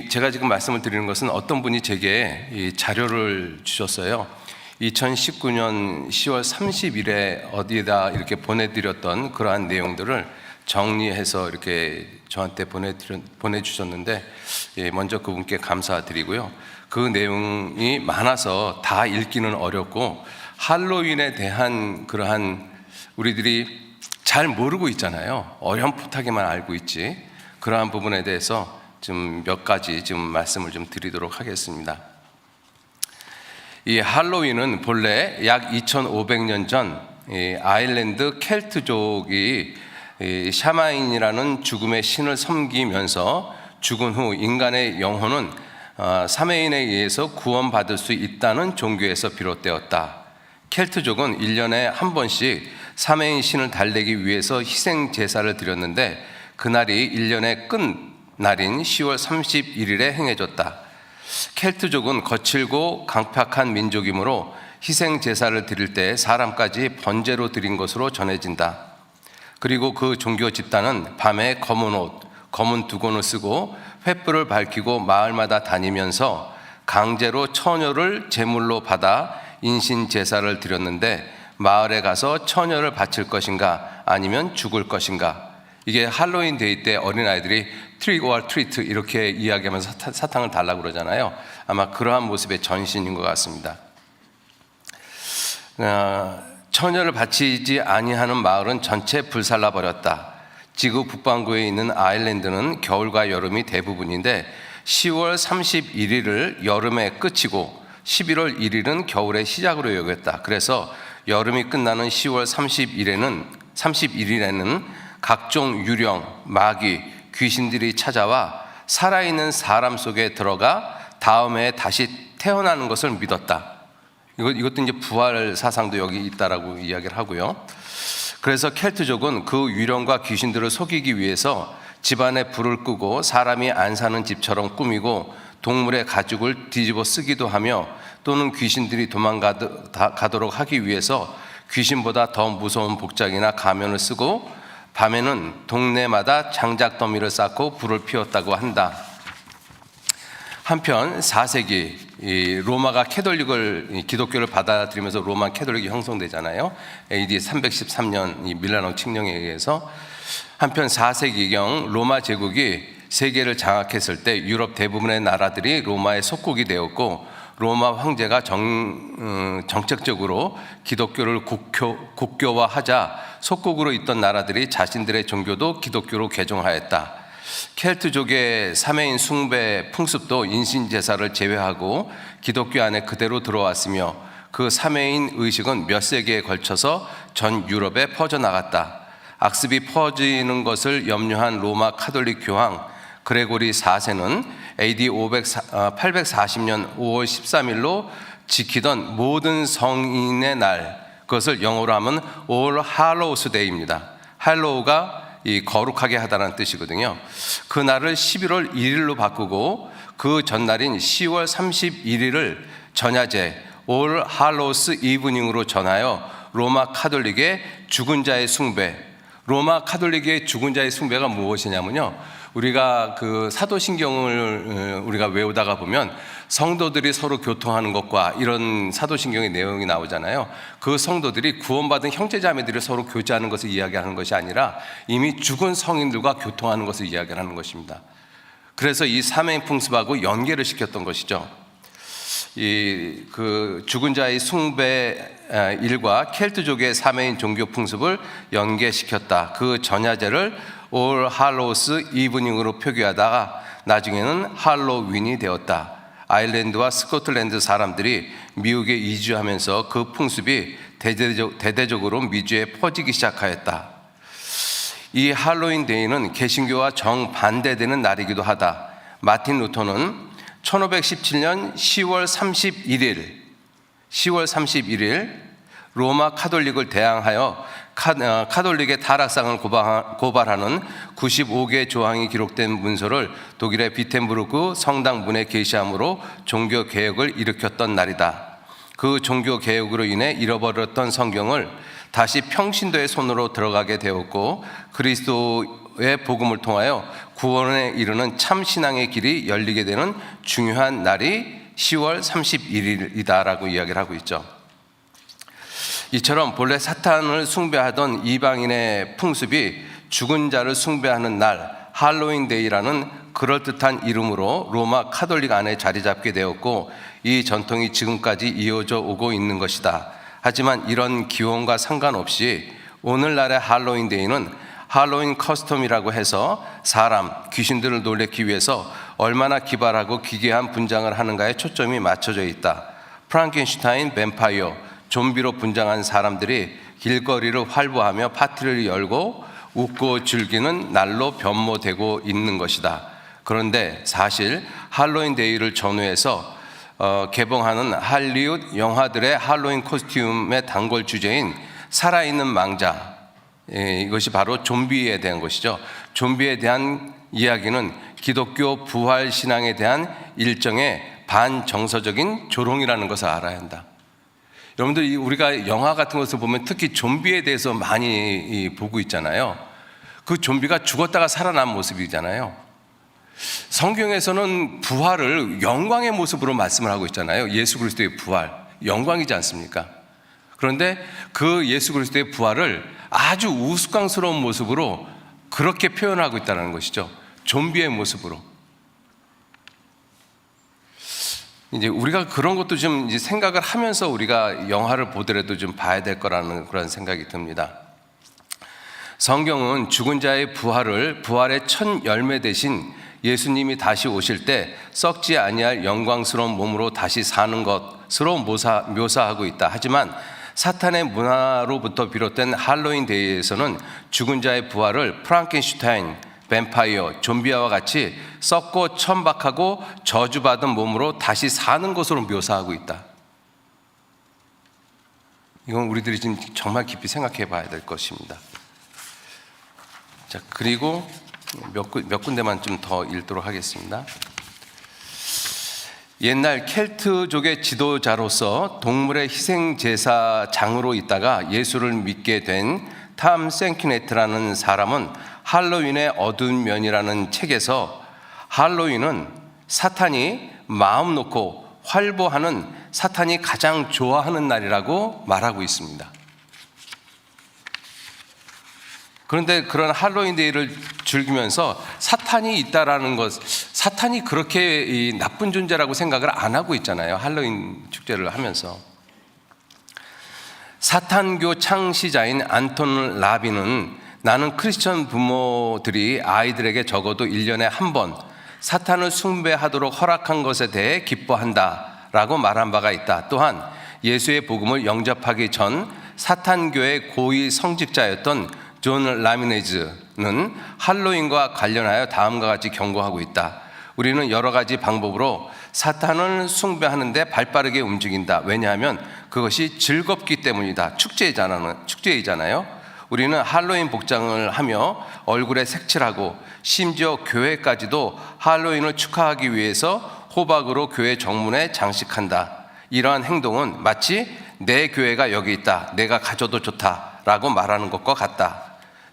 제가 지금 말씀을 드리는 것은 어떤 분이 제게 이 자료를 주셨어요. 2019년 10월 30일에 어디에다 이렇게 보내드렸던 그러한 내용들을 정리해서 이렇게 저한테 보내주셨는데, 먼저 그분께 감사드리고요. 그 내용이 많아서 다 읽기는 어렵고, 할로윈에 대한 그러한 우리들이 잘 모르고 있잖아요. 어렴풋하게만 알고 있지. 그러한 부분에 대해서 좀 몇 가지 좀 말씀을 좀 드리도록 하겠습니다. 이 할로윈은 본래 약 2500년 전 아일랜드 켈트족이 샤마인이라는 죽음의 신을 섬기면서 죽은 후 인간의 영혼은 사메인에 의해서 구원받을 수 있다는 종교에서 비롯되었다. 켈트족은 1년에 한 번씩 사메인 신을 달래기 위해서 희생 제사를 드렸는데, 그날이 1년의 끝날인 10월 31일에 행해졌다. 켈트족은 거칠고 강팍한 민족이므로 희생 제사를 드릴 때 사람까지 번제로 드린 것으로 전해진다. 그리고 그 종교 집단은 밤에 검은 옷, 검은 두건을 쓰고 횃불을 밝히고 마을마다 다니면서 강제로 처녀를 제물로 받아 인신 제사를 드렸는데, 마을에 가서 처녀를 바칠 것인가 아니면 죽을 것인가. 이게 할로윈 데이 때 어린아이들이 트릭 오어 트리트 이렇게 이야기하면서 사탕을 달라고 그러잖아요. 아마 그러한 모습의 전신인 것 같습니다. 처녀를 바치지 아니하는 마을은 전체 불살라 버렸다. 지구 북반구에 있는 아일랜드는 겨울과 여름이 대부분인데 10월 31일을 여름의 끝이고 11월 1일은 겨울의 시작으로 여겼다. 그래서 여름이 끝나는 10월 31일에는 각종 유령, 마귀, 귀신들이 찾아와 살아있는 사람 속에 들어가 다음에 다시 태어나는 것을 믿었다. 이것도 이제 부활 사상도 여기 있다라고 이야기를 하고요. 그래서 켈트족은 그 유령과 귀신들을 속이기 위해서 집안에 불을 끄고 사람이 안 사는 집처럼 꾸미고 동물의 가죽을 뒤집어 쓰기도 하며, 또는 귀신들이 도망가도록 하기 위해서 귀신보다 더 무서운 복장이나 가면을 쓰고 밤에는 동네마다 장작 더미를 쌓고 불을 피웠다고 한다. 한편 4세기 로마가 기독교를 받아들이면서 로마 캐톨릭이 형성되잖아요. AD 313년 이 밀라노 칙령에 의해서. 한편 4세기경 로마 제국이 세계를 장악했을 때 유럽 대부분의 나라들이 로마의 속국이 되었고, 로마 황제가 정책적으로 기독교를 국교화하자 속국으로 있던 나라들이 자신들의 종교도 기독교로 개종하였다. 켈트족의 사메인 숭배 풍습도 인신제사를 제외하고 기독교 안에 그대로 들어왔으며, 그 사메인 의식은 몇 세기에 걸쳐서 전 유럽에 퍼져나갔다. 악습이 퍼지는 것을 염려한 로마 카톨릭 교황 그레고리 4세는 AD 840년 5월 13일로 지키던 모든 성인의 날, 그것을 영어로 하면 All Hallows Day입니다. 할로우가 이 거룩하게 하다는 뜻이거든요. 그 날을 11월 1일로 바꾸고 그 전날인 10월 31일을 전야제 All Hallows Evening으로 전하여 로마 카톨릭의 죽은 자의 숭배, 로마 카톨릭의 죽은 자의 숭배가 무엇이냐면요, 우리가 그 사도신경을 우리가 외우다가 보면 성도들이 서로 교통하는 것과 이런 사도신경의 내용이 나오잖아요. 그 성도들이 구원받은 형제자매들이 서로 교제하는 것을 이야기하는 것이 아니라 이미 죽은 성인들과 교통하는 것을 이야기하는 것입니다. 그래서 이 사메인 풍습하고 연계를 시켰던 것이죠. 그 죽은 자의 숭배 일과 켈트족의 사메인 종교 풍습을 연계시켰다. 그 전야제를 All Hallows Evening으로 표기하다가 나중에는 할로윈이 되었다. 아일랜드와 스코틀랜드 사람들이 미국에 이주하면서 그 풍습이 대대적으로 미주에 퍼지기 시작하였다. 이 할로윈 데이는 개신교와 정반대되는 날이기도 하다. 마틴 루터는 1517년 10월 31일 로마 카톨릭을 대항하여 카톨릭의 타락상을 고발하는 95개 조항이 기록된 문서를 독일의 비텐부르크 성당 문에 게시함으로 종교 개혁을 일으켰던 날이다. 그 종교 개혁으로 인해 잃어버렸던 성경을 다시 평신도의 손으로 들어가게 되었고, 그리스도의 복음을 통하여 구원에 이르는 참 신앙의 길이 열리게 되는 중요한 날이 10월 31일이다라고 이야기를 하고 있죠. 이처럼 본래 사탄을 숭배하던 이방인의 풍습이 죽은 자를 숭배하는 날 할로윈 데이라는 그럴듯한 이름으로 로마 카톨릭 안에 자리 잡게 되었고, 이 전통이 지금까지 이어져 오고 있는 것이다. 하지만 이런 기원과 상관없이 오늘날의 할로윈 데이는 할로윈 커스텀이라고 해서 사람, 귀신들을 놀래기 위해서 얼마나 기발하고 기괴한 분장을 하는가에 초점이 맞춰져 있다. 프랑켄슈타인, 뱀파이어, 좀비로 분장한 사람들이 길거리를 활보하며 파티를 열고 웃고 즐기는 날로 변모되고 있는 것이다. 그런데 사실 할로윈 데이를 전후해서 개봉하는 할리우드 영화들의 할로윈 코스튬의 단골 주제인 살아있는 망자, 이것이 바로 좀비에 대한 것이죠. 좀비에 대한 이야기는 기독교 부활 신앙에 대한 일정의 반정서적인 조롱이라는 것을 알아야 한다. 여러분들, 우리가 영화 같은 것을 보면 특히 좀비에 대해서 많이 보고 있잖아요. 그 좀비가 죽었다가 살아난 모습이잖아요. 성경에서는 부활을 영광의 모습으로 말씀을 하고 있잖아요. 예수 그리스도의 부활, 영광이지 않습니까? 그런데 그 예수 그리스도의 부활을 아주 우스꽝스러운 모습으로 그렇게 표현하고 있다는 것이죠. 좀비의 모습으로. 이제 우리가 그런 것도 좀 이제 생각을 하면서 우리가 영화를 보더라도 좀 봐야 될 거라는 그런 생각이 듭니다. 성경은 죽은 자의 부활의 첫 열매 대신 예수님이 다시 오실 때 썩지 아니할 영광스러운 몸으로 다시 사는 것으로 묘사하고 있다. 하지만 사탄의 문화로부터 비롯된 할로윈 데이에서는 죽은 자의 부활을 프랑켄슈타인, 뱀파이어, 좀비와 같이 썩고 천박하고 저주받은 몸으로 다시 사는 것으로 묘사하고 있다. 이건 우리들이 지금 정말 깊이 생각해 봐야 될 것입니다. 자, 그리고 몇 군데만 좀 더 읽도록 하겠습니다. 옛날 켈트족의 지도자로서 동물의 희생제사장으로 있다가 예수를 믿게 된 탐 생큐네트라는 사람은 할로윈의 어두운 면이라는 책에서 할로윈은 사탄이 마음 놓고 활보하는, 사탄이 가장 좋아하는 날이라고 말하고 있습니다. 그런데 그런 할로윈 데이를 즐기면서 사탄이 있다라는 것, 사탄이 그렇게 나쁜 존재라고 생각을 안 하고 있잖아요. 할로윈 축제를 하면서. 사탄교 창시자인 안톤 라빈은 나는 크리스천 부모들이 아이들에게 적어도 1년에 한 번 사탄을 숭배하도록 허락한 것에 대해 기뻐한다 라고 말한 바가 있다. 또한 예수의 복음을 영접하기 전 사탄교의 고위 성직자였던 존 라미네즈는 할로윈과 관련하여 다음과 같이 경고하고 있다. 우리는 여러 가지 방법으로 사탄을 숭배하는데 발빠르게 움직인다. 왜냐하면 그것이 즐겁기 때문이다. 축제이잖아요. 우리는 할로윈 복장을 하며 얼굴에 색칠하고 심지어 교회까지도 할로윈을 축하하기 위해서 호박으로 교회 정문에 장식한다. 이러한 행동은 마치 내 교회가 여기 있다, 내가 가져도 좋다라고 말하는 것과 같다.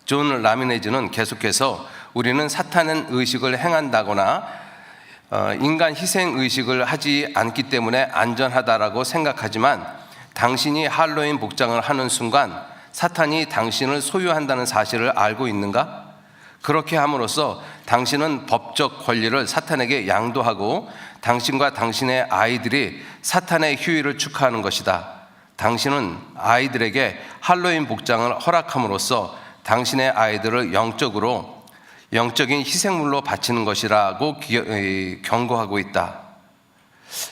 존 라미네즈는 계속해서 우리는 사탄의 의식을 행한다거나 인간 희생 의식을 하지 않기 때문에 안전하다라고 생각하지만 당신이 할로윈 복장을 하는 순간 사탄이 당신을 소유한다는 사실을 알고 있는가? 그렇게 함으로써 당신은 법적 권리를 사탄에게 양도하고 당신과 당신의 아이들이 사탄의 휴일을 축하하는 것이다. 당신은 아이들에게 할로윈 복장을 허락함으로써 당신의 아이들을 영적인 희생물로 바치는 것이라고 경고하고 있다.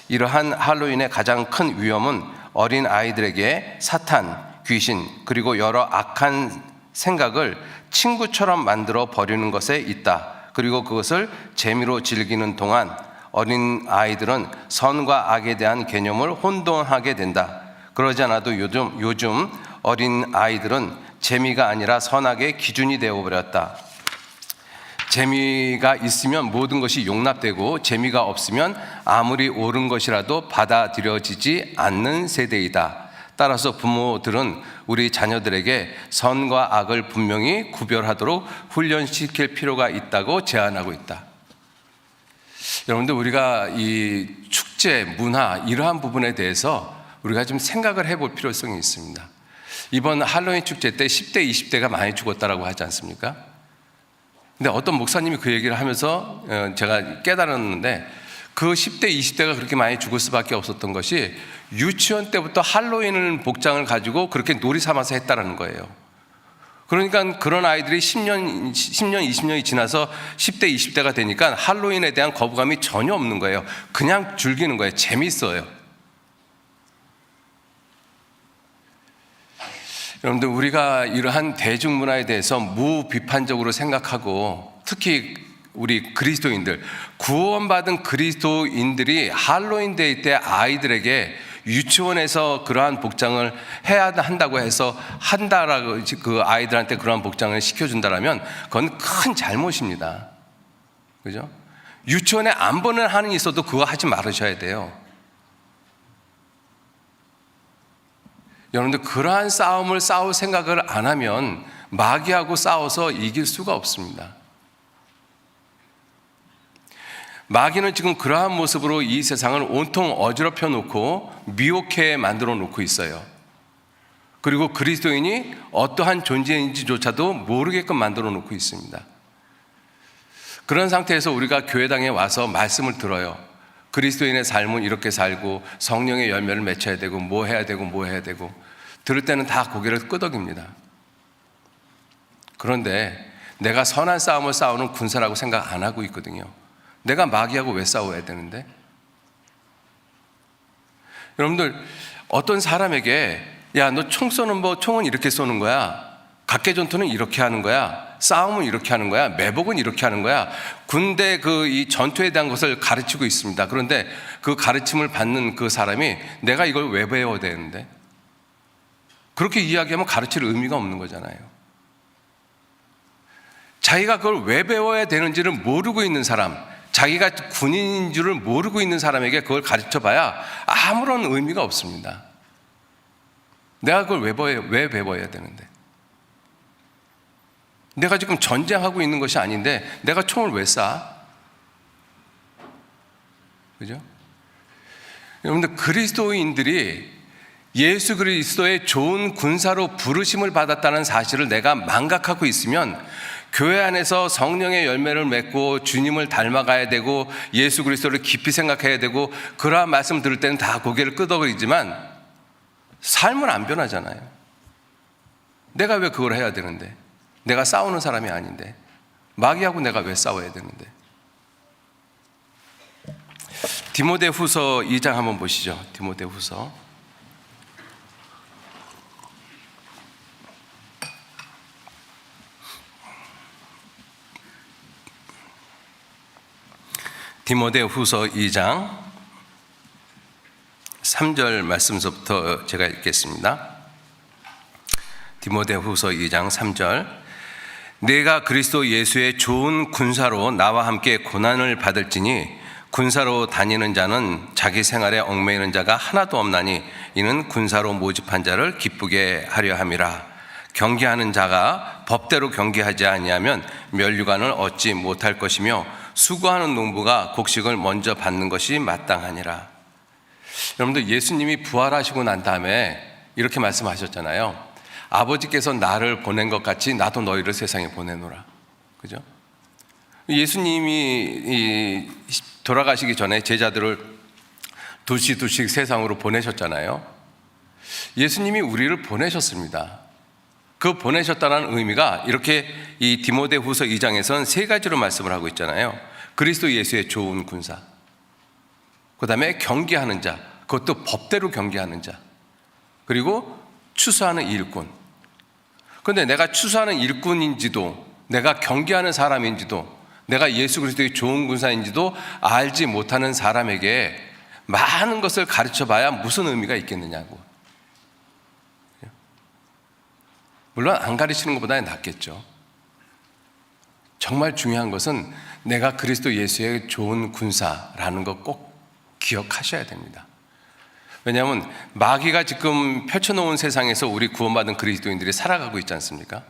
이러한 할로윈의 가장 큰 위험은 어린 아이들에게 사탄, 귀신, 그리고 여러 악한 생각을 친구처럼 만들어 버리는 것에 있다. 그리고 그것을 재미로 즐기는 동안 어린 아이들은 선과 악에 대한 개념을 혼돈하게 된다. 그러지 않아도 요즘 어린 아이들은 재미가 아니라 선악의 기준이 되어버렸다. 재미가 있으면 모든 것이 용납되고 재미가 없으면 아무리 옳은 것이라도 받아들여지지 않는 세대이다. 따라서 부모들은 우리 자녀들에게 선과 악을 분명히 구별하도록 훈련시킬 필요가 있다고 제안하고 있다. 여러분들, 우리가 이 축제, 문화 이러한 부분에 대해서 우리가 좀 생각을 해볼 필요성이 있습니다. 이번 할로윈 축제 때 10대, 20대가 많이 죽었다라고 하지 않습니까? 근데 어떤 목사님이 그 얘기를 하면서 제가 깨달았는데, 그 10대, 20대가 그렇게 많이 죽을 수밖에 없었던 것이 유치원 때부터 할로윈 복장을 가지고 그렇게 놀이 삼아서 했다라는 거예요. 그러니까 그런 아이들이 10년, 20년이 지나서 10대, 20대가 되니까 할로윈에 대한 거부감이 전혀 없는 거예요. 그냥 즐기는 거예요. 재밌어요. 여러분들, 우리가 이러한 대중문화에 대해서 무비판적으로 생각하고, 특히 우리 그리스도인들, 구원받은 그리스도인들이 할로윈 데이 때 아이들에게 유치원에서 그러한 복장을 해야 한다고 해서 한다라고, 그 아이들한테 그러한 복장을 시켜준다라면 그건 큰 잘못입니다. 그죠? 유치원에 안 보내는 한이 있어도 그거 하지 말으셔야 돼요. 여러분들, 그러한 싸움을 싸울 생각을 안 하면 마귀하고 싸워서 이길 수가 없습니다. 마귀는 지금 그러한 모습으로 이 세상을 온통 어지럽혀 놓고 미혹해 만들어 놓고 있어요. 그리고 그리스도인이 어떠한 존재인지조차도 모르게끔 만들어 놓고 있습니다. 그런 상태에서 우리가 교회당에 와서 말씀을 들어요. 그리스도인의 삶은 이렇게 살고 성령의 열매를 맺혀야 되고 뭐 해야 되고 들을 때는 다 고개를 끄덕입니다. 그런데 내가 선한 싸움을 싸우는 군사라고 생각 안 하고 있거든요. 내가 마귀하고 왜 싸워야 되는데? 여러분들, 어떤 사람에게 야, 너 총 쏘는 총은 이렇게 쏘는 거야, 각개전투는 이렇게 하는 거야, 싸움은 이렇게 하는 거야, 매복은 이렇게 하는 거야, 군대 이 전투에 대한 것을 가르치고 있습니다. 그런데 그 가르침을 받는 그 사람이 내가 이걸 왜 배워야 되는데? 그렇게 이야기하면 가르칠 의미가 없는 거잖아요. 자기가 그걸 왜 배워야 되는지를 모르고 있는 사람, 자기가 군인인 줄을 모르고 있는 사람에게 그걸 가르쳐봐야 아무런 의미가 없습니다. 내가 그걸 왜 배워야 되는데? 내가 지금 전쟁하고 있는 것이 아닌데 내가 총을 왜 쏴? 그죠? 여러분들, 그리스도인들이 예수 그리스도의 좋은 군사로 부르심을 받았다는 사실을 내가 망각하고 있으면 교회 안에서 성령의 열매를 맺고 주님을 닮아가야 되고 예수 그리스도를 깊이 생각해야 되고 그러한 말씀 들을 때는 다 고개를 끄덕이지만 삶은 안 변하잖아요. 내가 왜 그걸 해야 되는데? 내가 싸우는 사람이 아닌데, 마귀하고 내가 왜 싸워야 되는데? 디모데후서 2장 한번 보시죠. 디모데후서 2장 3절 말씀서부터 제가 읽겠습니다. 디모데후서 2장 3절. 내가 그리스도 예수의 좋은 군사로 나와 함께 고난을 받을지니 군사로 다니는 자는 자기 생활에 얽매이는 자가 하나도 없나니 이는 군사로 모집한 자를 기쁘게 하려 함이라. 경계하는 자가 법대로 경계하지 아니하면 면류관을 얻지 못할 것이며 수고하는 농부가 곡식을 먼저 받는 것이 마땅하니라. 여러분들, 예수님이 부활하시고 난 다음에 이렇게 말씀하셨잖아요. 아버지께서 나를 보낸 것 같이 나도 너희를 세상에 보내노라. 그죠? 예수님이 돌아가시기 전에 제자들을 둘씩 세상으로 보내셨잖아요. 예수님이 우리를 보내셨습니다. 그 보내셨다는 의미가 이렇게 이 디모데후서 2장에서는 세 가지로 말씀을 하고 있잖아요. 그리스도 예수의 좋은 군사, 그 다음에 경계하는 자, 그것도 법대로 경계하는 자, 그리고 추수하는 일꾼. 그런데 내가 추수하는 일꾼인지도, 내가 경계하는 사람인지도, 내가 예수 그리스도의 좋은 군사인지도 알지 못하는 사람에게 많은 것을 가르쳐봐야 무슨 의미가 있겠느냐고. 물론 안 가르치는 것보다 낫겠죠. 정말 중요한 것은 내가 그리스도 예수의 좋은 군사라는 거 꼭 기억하셔야 됩니다. 왜냐하면 마귀가 지금 펼쳐놓은 세상에서 우리 구원받은 그리스도인들이 살아가고 있지 않습니까?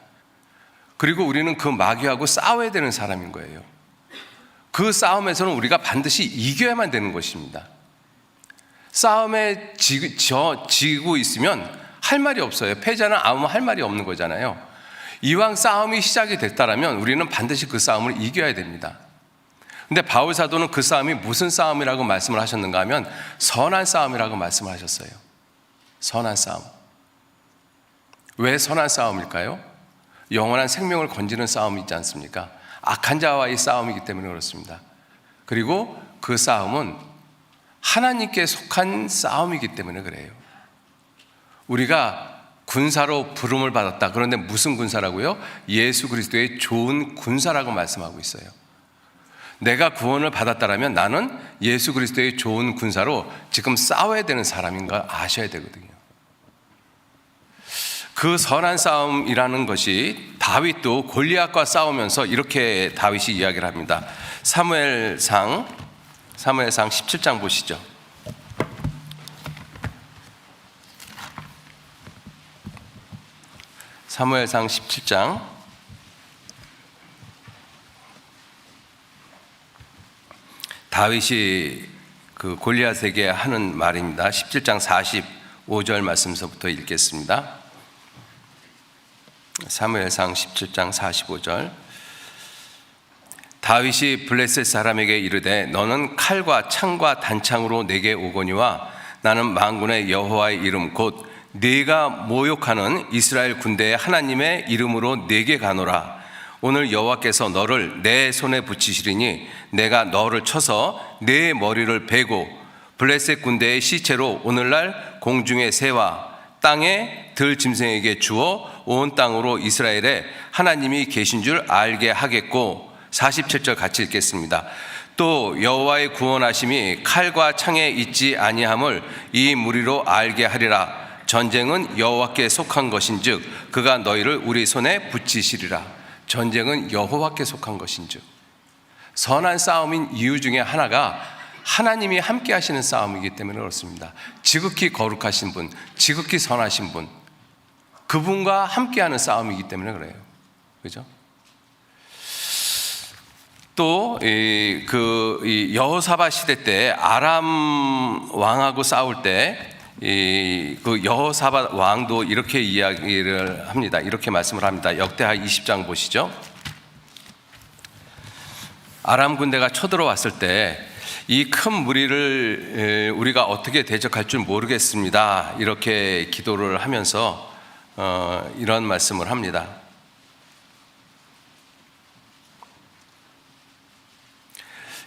그리고 우리는 그 마귀하고 싸워야 되는 사람인 거예요. 그 싸움에서는 우리가 반드시 이겨야만 되는 것입니다. 싸움에 지고 있으면 할 말이 없어요. 패자는 아무 할 말이 없는 거잖아요. 이왕 싸움이 시작이 됐다라면 우리는 반드시 그 싸움을 이겨야 됩니다. 근데 바울 사도는 그 싸움이 무슨 싸움이라고 말씀을 하셨는가 하면 선한 싸움이라고 말씀을 하셨어요. 선한 싸움. 왜 선한 싸움일까요? 영원한 생명을 건지는 싸움이 있지 않습니까? 악한 자와의 싸움이기 때문에 그렇습니다. 그리고 그 싸움은 하나님께 속한 싸움이기 때문에 그래요. 우리가 군사로 부름을 받았다. 그런데 무슨 군사라고요? 예수 그리스도의 좋은 군사라고 말씀하고 있어요. 내가 구원을 받았다라면 나는 예수 그리스도의 좋은 군사로 지금 싸워야 되는 사람인 걸 아셔야 되거든요. 그 선한 싸움이라는 것이 다윗도 골리앗과 싸우면서 이렇게 다윗이 이야기를 합니다. 사무엘상 17장 보시죠. 사무엘상 17장 다윗이 그 골리앗에게 하는 말입니다. 17장 45절 말씀서부터 읽겠습니다. 사무엘상 17장 45절. 다윗이 블레셋 사람에게 이르되 너는 칼과 창과 단창으로 내게 오거니와 나는 만군의 여호와의 이름 곧 네가 모욕하는 이스라엘 군대의 하나님의 이름으로 네게 가노라. 오늘 여호와께서 너를 내 손에 붙이시리니 내가 너를 쳐서 네 머리를 베고 블레셋 군대의 시체로 오늘날 공중의 새와 땅의 들짐승에게 주어 온 땅으로 이스라엘에 하나님이 계신 줄 알게 하겠고. 47절 같이 읽겠습니다. 또 여호와의 구원하심이 칼과 창에 있지 아니함을 이 무리로 알게 하리라. 전쟁은 여호와께 속한 것인즉 그가 너희를 우리 손에 붙이시리라. 전쟁은 여호와께 속한 것인즉. 선한 싸움인 이유 중에 하나가 하나님이 함께 하시는 싸움이기 때문에 그렇습니다. 지극히 거룩하신 분, 지극히 선하신 분, 그분과 함께하는 싸움이기 때문에 그래요. 그죠? 또 여호사밧 시대 때 아람 왕하고 싸울 때 그 여호사밧 왕도 이렇게 이야기를 합니다. 이렇게 말씀을 합니다. 역대하 20장 보시죠. 아람 군대가 쳐들어왔을 때 이 큰 무리를 우리가 어떻게 대적할 줄 모르겠습니다. 이렇게 기도를 하면서 이런 말씀을 합니다.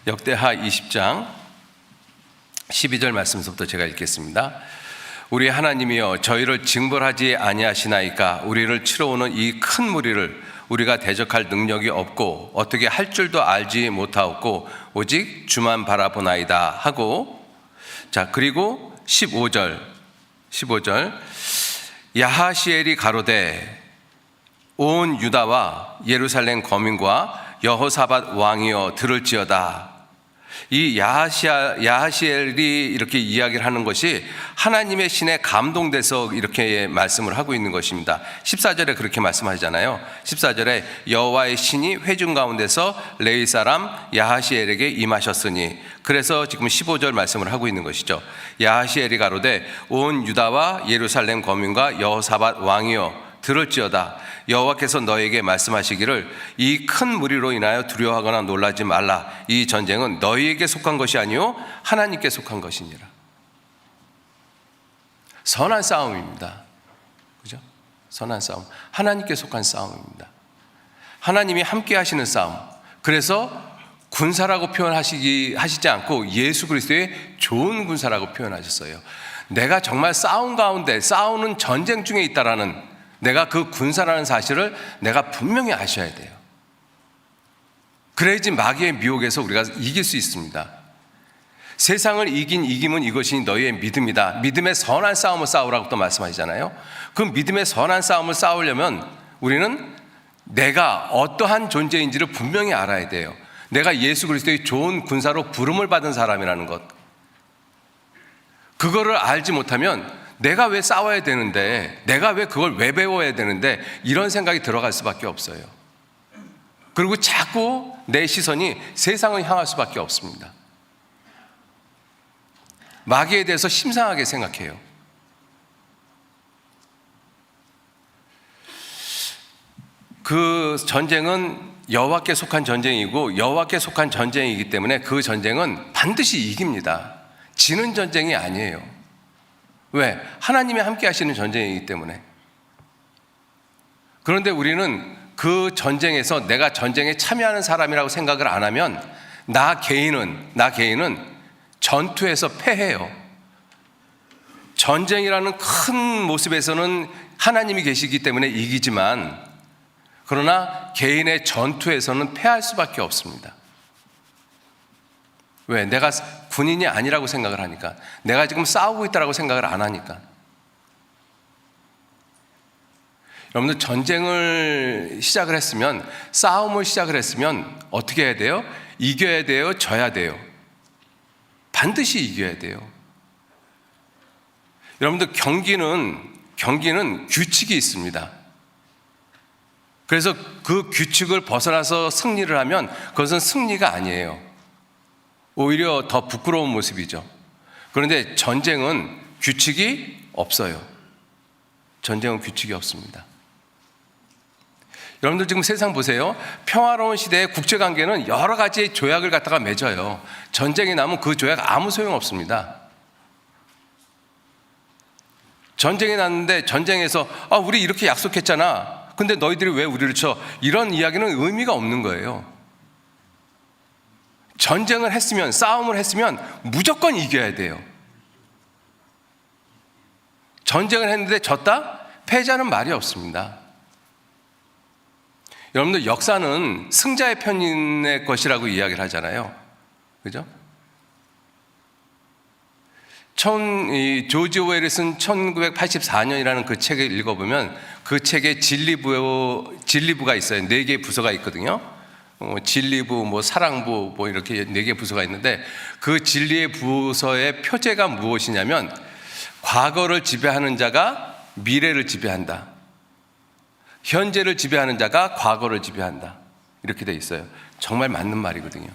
역대하 20장 12절 말씀부터 제가 읽겠습니다. 우리 하나님이여 저희를 징벌하지 아니하시나이까. 우리를 치러 오는 이 큰 무리를 우리가 대적할 능력이 없고 어떻게 할 줄도 알지 못하옵고 오직 주만 바라보나이다 하고, 자 그리고 15절 야하시엘이 가로되 온 유다와 예루살렘 거민과 여호사밧 왕이여 들을지어다. 이 야하시엘이 이렇게 이야기를 하는 것이 하나님의 신에 감동돼서 이렇게 말씀을 하고 있는 것입니다. 14절에 그렇게 말씀하잖아요. 14절에 여호와의 신이 회중 가운데서 레위 사람 야하시엘에게 임하셨으니, 그래서 지금 15절 말씀을 하고 있는 것이죠. 야하시엘이 가로되 온 유다와 예루살렘 거민과 여호사밧 왕이여 들을지어다. 여호와께서 너에게 말씀하시기를 이 큰 무리로 인하여 두려워하거나 놀라지 말라. 이 전쟁은 너희에게 속한 것이 아니요 하나님께 속한 것이니라. 선한 싸움입니다. 그죠? 선한 싸움. 하나님께 속한 싸움입니다. 하나님이 함께 하시는 싸움. 그래서 군사라고 하시지 않고 예수 그리스도의 좋은 군사라고 표현하셨어요. 내가 정말 싸움 가운데 싸우는 전쟁 중에 있다라는, 내가 그 군사라는 사실을 내가 분명히 아셔야 돼요. 그래야지 마귀의 미혹에서 우리가 이길 수 있습니다. 세상을 이김은 이것이 너희의 믿음이다. 믿음의 선한 싸움을 싸우라고 또 말씀하시잖아요. 그 믿음의 선한 싸움을 싸우려면 우리는 내가 어떠한 존재인지를 분명히 알아야 돼요. 내가 예수 그리스도의 좋은 군사로 부름을 받은 사람이라는 것. 그거를 알지 못하면 내가 왜 싸워야 되는데, 내가 왜 그걸 왜 배워야 되는데, 이런 생각이 들어갈 수밖에 없어요. 그리고 자꾸 내 시선이 세상을 향할 수밖에 없습니다. 마귀에 대해서 심상하게 생각해요. 그 전쟁은 여호와께 속한 전쟁이고 여호와께 속한 전쟁이기 때문에 그 전쟁은 반드시 이깁니다. 지는 전쟁이 아니에요. 왜? 하나님이 함께 하시는 전쟁이기 때문에. 그런데 우리는 그 전쟁에서 내가 전쟁에 참여하는 사람이라고 생각을 안 하면 나 개인은 전투에서 패해요. 전쟁이라는 큰 모습에서는 하나님이 계시기 때문에 이기지만, 그러나 개인의 전투에서는 패할 수밖에 없습니다. 왜? 내가 군인이 아니라고 생각을 하니까. 내가 지금 싸우고 있다고 생각을 안 하니까. 여러분들, 전쟁을 시작을 했으면, 싸움을 시작을 했으면 어떻게 해야 돼요? 이겨야 돼요? 져야 돼요? 반드시 이겨야 돼요. 여러분들, 경기는 규칙이 있습니다. 그래서 그 규칙을 벗어나서 승리를 하면 그것은 승리가 아니에요. 오히려 더 부끄러운 모습이죠. 그런데 전쟁은 규칙이 없어요. 전쟁은 규칙이 없습니다. 여러분들 지금 세상 보세요. 평화로운 시대에 국제관계는 여러 가지의 조약을 갖다가 맺어요. 전쟁이 나면 그 조약 아무 소용 없습니다. 전쟁이 났는데 전쟁에서 우리 이렇게 약속했잖아. 근데 너희들이 왜 우리를 쳐? 이런 이야기는 의미가 없는 거예요. 전쟁을 했으면, 싸움을 했으면 무조건 이겨야 돼요. 전쟁을 했는데 졌다? 패자는 말이 없습니다. 여러분들, 역사는 승자의 편의 것이라고 이야기를 하잖아요. 그죠? 조지 오웰이 쓴 1984년이라는 그 책을 읽어보면 그 책에 진리부가 있어요. 4개의 부서가 있거든요. 진리부, 사랑부, 이렇게 4개의 부서가 있는데, 그 진리의 부서의 표제가 무엇이냐면, 과거를 지배하는 자가 미래를 지배한다. 현재를 지배하는 자가 과거를 지배한다. 이렇게 돼 있어요. 정말 맞는 말이거든요.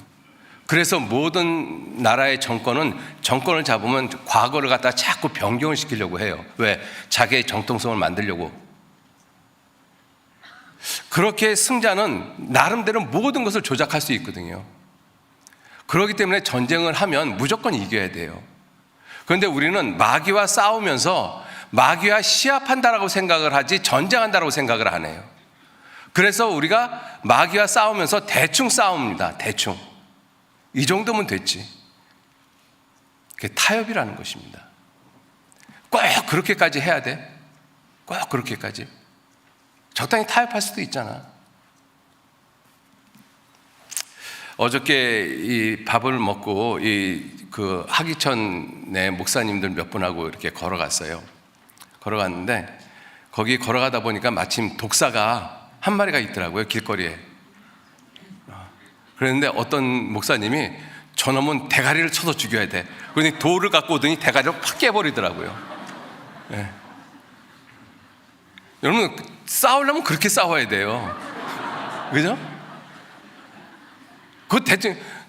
그래서 모든 나라의 정권을 잡으면 과거를 갖다 자꾸 변경을 시키려고 해요. 왜? 자기의 정통성을 만들려고. 그렇게 승자는 나름대로 모든 것을 조작할 수 있거든요. 그렇기 때문에 전쟁을 하면 무조건 이겨야 돼요. 그런데 우리는 마귀와 싸우면서 마귀와 시합한다라고 생각을 하지 전쟁한다라고 생각을 안 해요. 그래서 우리가 마귀와 싸우면서 대충 싸웁니다. 대충. 이 정도면 됐지. 그게 타협이라는 것입니다. 꼭 그렇게까지 해야 돼? 꼭 그렇게까지? 적당히 타협할 수도 있잖아. 어저께 이 밥을 먹고 그 하기천의 목사님들 몇 분하고 이렇게 걸어갔어요. 걸어갔는데 거기 걸어가다 보니까 마침 독사가 한 마리가 있더라고요, 길거리에. 그런데 어떤 목사님이 저놈은 대가리를 쳐서 죽여야 돼. 그러니 돌을 갖고 오더니 대가리를 팍 깨버리더라고요. 네. 여러분, 싸우려면 그렇게 싸워야 돼요. 그죠?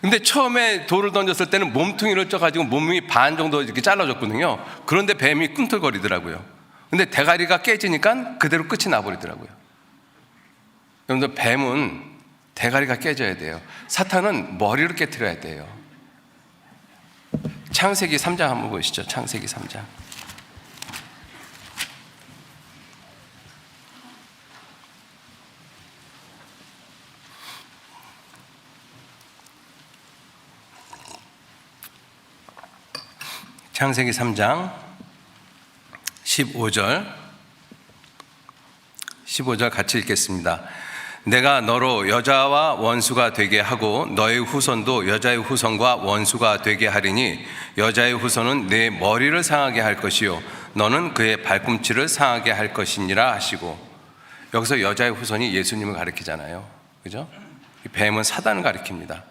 근데 처음에 돌을 던졌을 때는 몸뚱이를 쪄가지고 몸이 반 정도 이렇게 잘라졌거든요. 그런데 뱀이 꿈틀거리더라고요. 근데 대가리가 깨지니까 그대로 끝이 나버리더라고요. 여러분들, 뱀은 대가리가 깨져야 돼요. 사탄은 머리를 깨트려야 돼요. 창세기 3장 한번 보시죠. 창세기 3장. 창세기 3장 15절 같이 읽겠습니다. 내가 너로 여자와 원수가 되게 하고 너의 후손도 여자의 후손과 원수가 되게 하리니 여자의 후손은 내 머리를 상하게 할 것이요 너는 그의 발꿈치를 상하게 할 것이니라 하시고. 여기서 여자의 후손이 예수님을 가리키잖아요. 그죠? 뱀은 사단을 가리킵니다.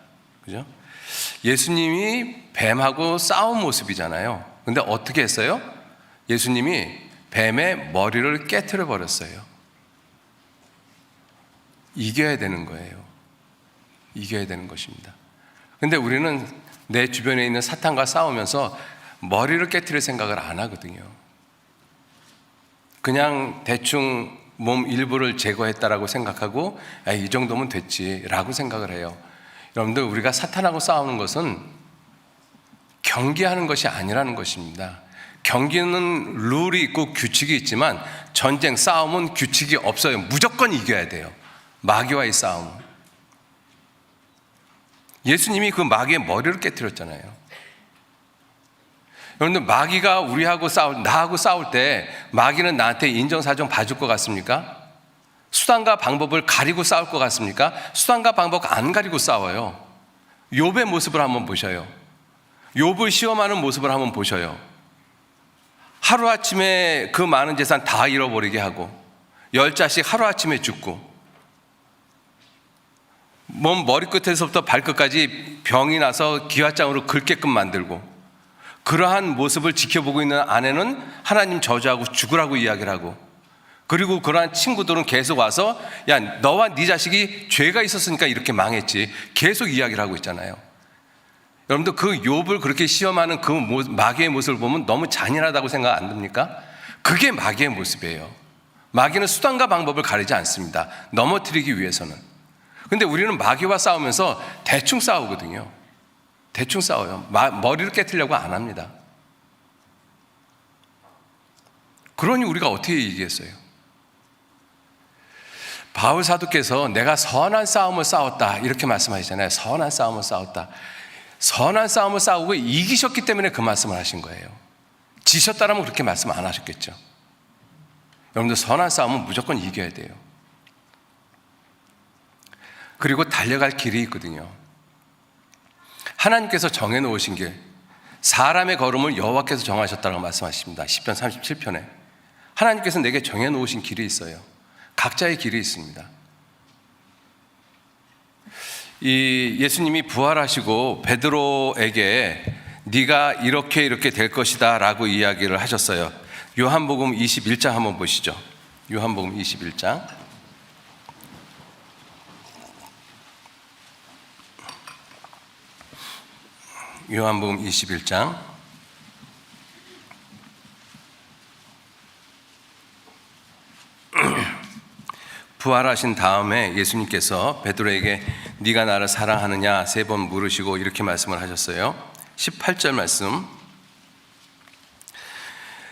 그죠? 예수님이 뱀하고 싸운 모습이잖아요. 근데 어떻게 했어요? 예수님이 뱀의 머리를 깨트려 버렸어요. 이겨야 되는 거예요. 이겨야 되는 것입니다. 근데 우리는 내 주변에 있는 사탄과 싸우면서 머리를 깨트릴 생각을 안 하거든요. 그냥 대충 몸 일부를 제거했다라고 생각하고 이 정도면 됐지라고 생각을 해요. 여러분들, 우리가 사탄하고 싸우는 것은 경기하는 것이 아니라는 것입니다. 경기는 룰이 있고 규칙이 있지만 전쟁, 싸움은 규칙이 없어요. 무조건 이겨야 돼요. 마귀와의 싸움. 예수님이 그 마귀의 머리를 깨트렸잖아요. 여러분들, 마귀가 나하고 싸울 때 마귀는 나한테 인정사정 봐줄 것 같습니까? 수단과 방법을 가리고 싸울 것 같습니까? 수단과 방법 안 가리고 싸워요. 욥의 모습을 한번 보셔요. 욥을 시험하는 모습을 한번 보셔요. 하루아침에 그 많은 재산 다 잃어버리게 하고 10자씩 하루아침에 죽고 몸 머리끝에서부터 발끝까지 병이 나서 기와장으로 긁게끔 만들고, 그러한 모습을 지켜보고 있는 아내는 하나님 저주하고 죽으라고 이야기를 하고, 그리고 그러한 친구들은 계속 와서 야, 너와 네 자식이 죄가 있었으니까 이렇게 망했지, 계속 이야기를 하고 있잖아요. 여러분들, 그 욥을 그렇게 시험하는 그 마귀의 모습을 보면 너무 잔인하다고 생각 안 듭니까? 그게 마귀의 모습이에요. 마귀는 수단과 방법을 가리지 않습니다. 넘어뜨리기 위해서는. 근데 우리는 마귀와 싸우면서 대충 싸우거든요. 대충 싸워요. 머리를 깨트리려고 안 합니다. 그러니 우리가 어떻게 이기겠어요? 바울 사도께서 내가 선한 싸움을 싸웠다 이렇게 말씀하시잖아요. 선한 싸움을 싸웠다. 선한 싸움을 싸우고 이기셨기 때문에 그 말씀을 하신 거예요. 지셨다라면 그렇게 말씀 안 하셨겠죠. 여러분들, 선한 싸움은 무조건 이겨야 돼요. 그리고 달려갈 길이 있거든요. 하나님께서 정해놓으신 길, 사람의 걸음을 여호와께서 정하셨다고 말씀하십니다. 시편 37편에 하나님께서 내게 정해놓으신 길이 있어요. 각자의 길이 있습니다. 이 예수님이 부활하시고 베드로에게 네가 이렇게 될 것이다 라고 이야기를 하셨어요. 요한복음 21장 한번 보시죠. 요한복음 21장. 요한복음 21장 부활하신 다음에 예수님께서 베드로에게 네가 나를 사랑하느냐 3번 물으시고 이렇게 말씀을 하셨어요. 18절 말씀,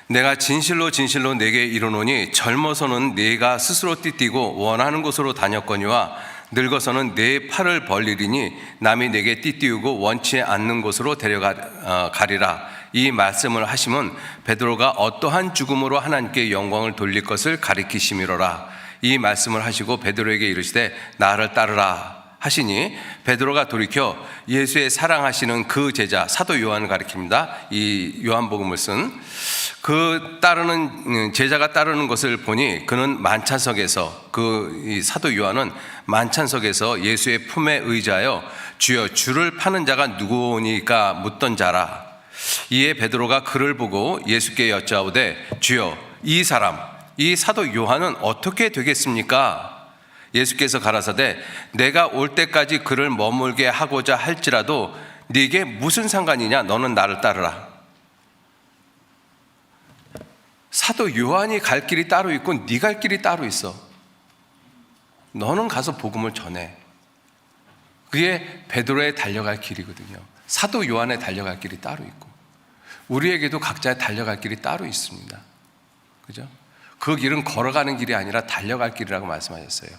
내가 진실로 내게 이르노니 젊어서는 네가 스스로 띠띠고 원하는 곳으로 다녔거니와 늙어서는 네 팔을 벌리리니 남이 내게 띠띠우고 원치 않는 곳으로 데려가리라. 이 말씀을 하시면 베드로가 어떠한 죽음으로 하나님께 영광을 돌릴 것을 가리키심이로라. 이 말씀을 하시고 베드로에게 이르시되 나를 따르라 하시니 베드로가 돌이켜 예수의 사랑하시는 그 제자 사도 요한을 가리킵니다. 이 요한복음을 쓴 그 따르는 제자가 따르는 것을 보니 그는 만찬석에서, 이 사도 요한은 만찬석에서 예수의 품에 의지하여 주여 주를 파는 자가 누구오니까 묻던 자라. 이에 베드로가 그를 보고 예수께 여짜오되 주여 이 사람, 이 사도 요한은 어떻게 되겠습니까? 예수께서 가라사대 내가 올 때까지 그를 머물게 하고자 할지라도 네게 무슨 상관이냐? 너는 나를 따르라. 사도 요한이 갈 길이 따로 있고 네 갈 길이 따로 있어. 너는 가서 복음을 전해. 그게 베드로의 달려갈 길이거든요. 사도 요한의 달려갈 길이 따로 있고 우리에게도 각자의 달려갈 길이 따로 있습니다. 그죠? 그 길은 걸어가는 길이 아니라 달려갈 길이라고 말씀하셨어요.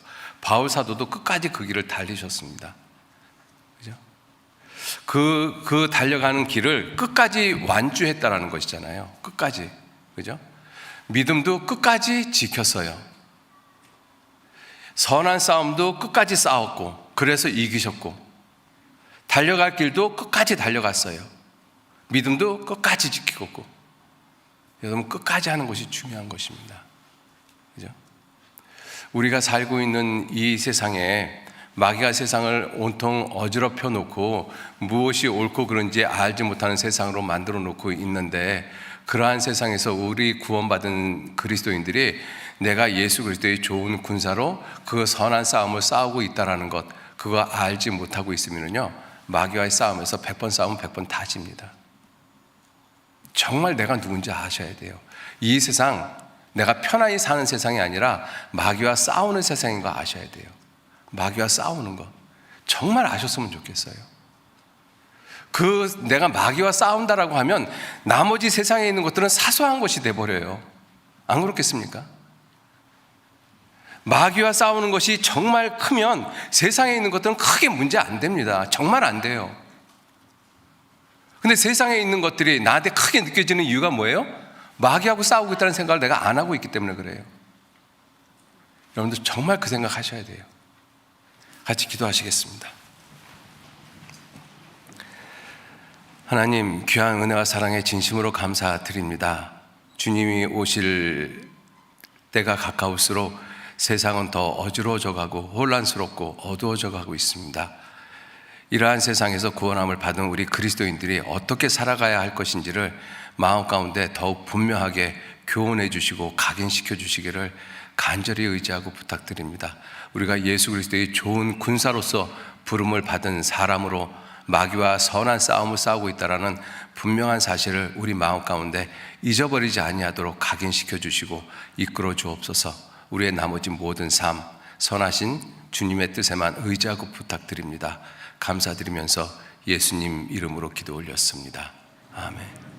바울 사도도 끝까지 그 길을 달리셨습니다. 그죠? 그 달려가는 길을 끝까지 완주했다라는 것이잖아요. 끝까지. 그죠? 믿음도 끝까지 지켰어요. 선한 싸움도 끝까지 싸웠고, 그래서 이기셨고, 달려갈 길도 끝까지 달려갔어요. 믿음도 끝까지 지키고. 여러분, 끝까지 하는 것이 중요한 것입니다. 그죠? 우리가 살고 있는 이 세상에 마귀가 세상을 온통 어지럽혀 놓고 무엇이 옳고 그른지 알지 못하는 세상으로 만들어 놓고 있는데, 그러한 세상에서 우리 구원받은 그리스도인들이 내가 예수 그리스도의 좋은 군사로 그 선한 싸움을 싸우고 있다는 것, 그거 알지 못하고 있으면요, 마귀와의 싸움에서 100번 싸우면 100번 다 집니다. 정말 내가 누군지 아셔야 돼요. 이 세상, 내가 편안히 사는 세상이 아니라 마귀와 싸우는 세상인 거 아셔야 돼요. 마귀와 싸우는 것 정말 아셨으면 좋겠어요. 내가 마귀와 싸운다라고 하면 나머지 세상에 있는 것들은 사소한 것이 돼버려요. 안 그렇겠습니까? 마귀와 싸우는 것이 정말 크면 세상에 있는 것들은 크게 문제 안 됩니다. 정말 안 돼요. 근데 세상에 있는 것들이 나한테 크게 느껴지는 이유가 뭐예요? 마귀하고 싸우고 있다는 생각을 내가 안 하고 있기 때문에 그래요. 여러분들 정말 그 생각 하셔야 돼요. 같이 기도하시겠습니다. 하나님, 귀한 은혜와 사랑에 진심으로 감사드립니다. 주님이 오실 때가 가까울수록 세상은 더 어지러워져 가고 혼란스럽고 어두워져 가고 있습니다. 이러한 세상에서 구원함을 받은 우리 그리스도인들이 어떻게 살아가야 할 것인지를 마음 가운데 더욱 분명하게 교훈해 주시고 각인시켜 주시기를 간절히 의지하고 부탁드립니다. 우리가 예수 그리스도의 좋은 군사로서 부름을 받은 사람으로 마귀와 선한 싸움을 싸우고 있다는 분명한 사실을 우리 마음 가운데 잊어버리지 아니하도록 각인시켜 주시고 이끌어 주옵소서. 우리의 나머지 모든 삶, 선하신 주님의 뜻에만 의지하고 부탁드립니다. 감사드리면서 예수님 이름으로 기도 올렸습니다. 아멘.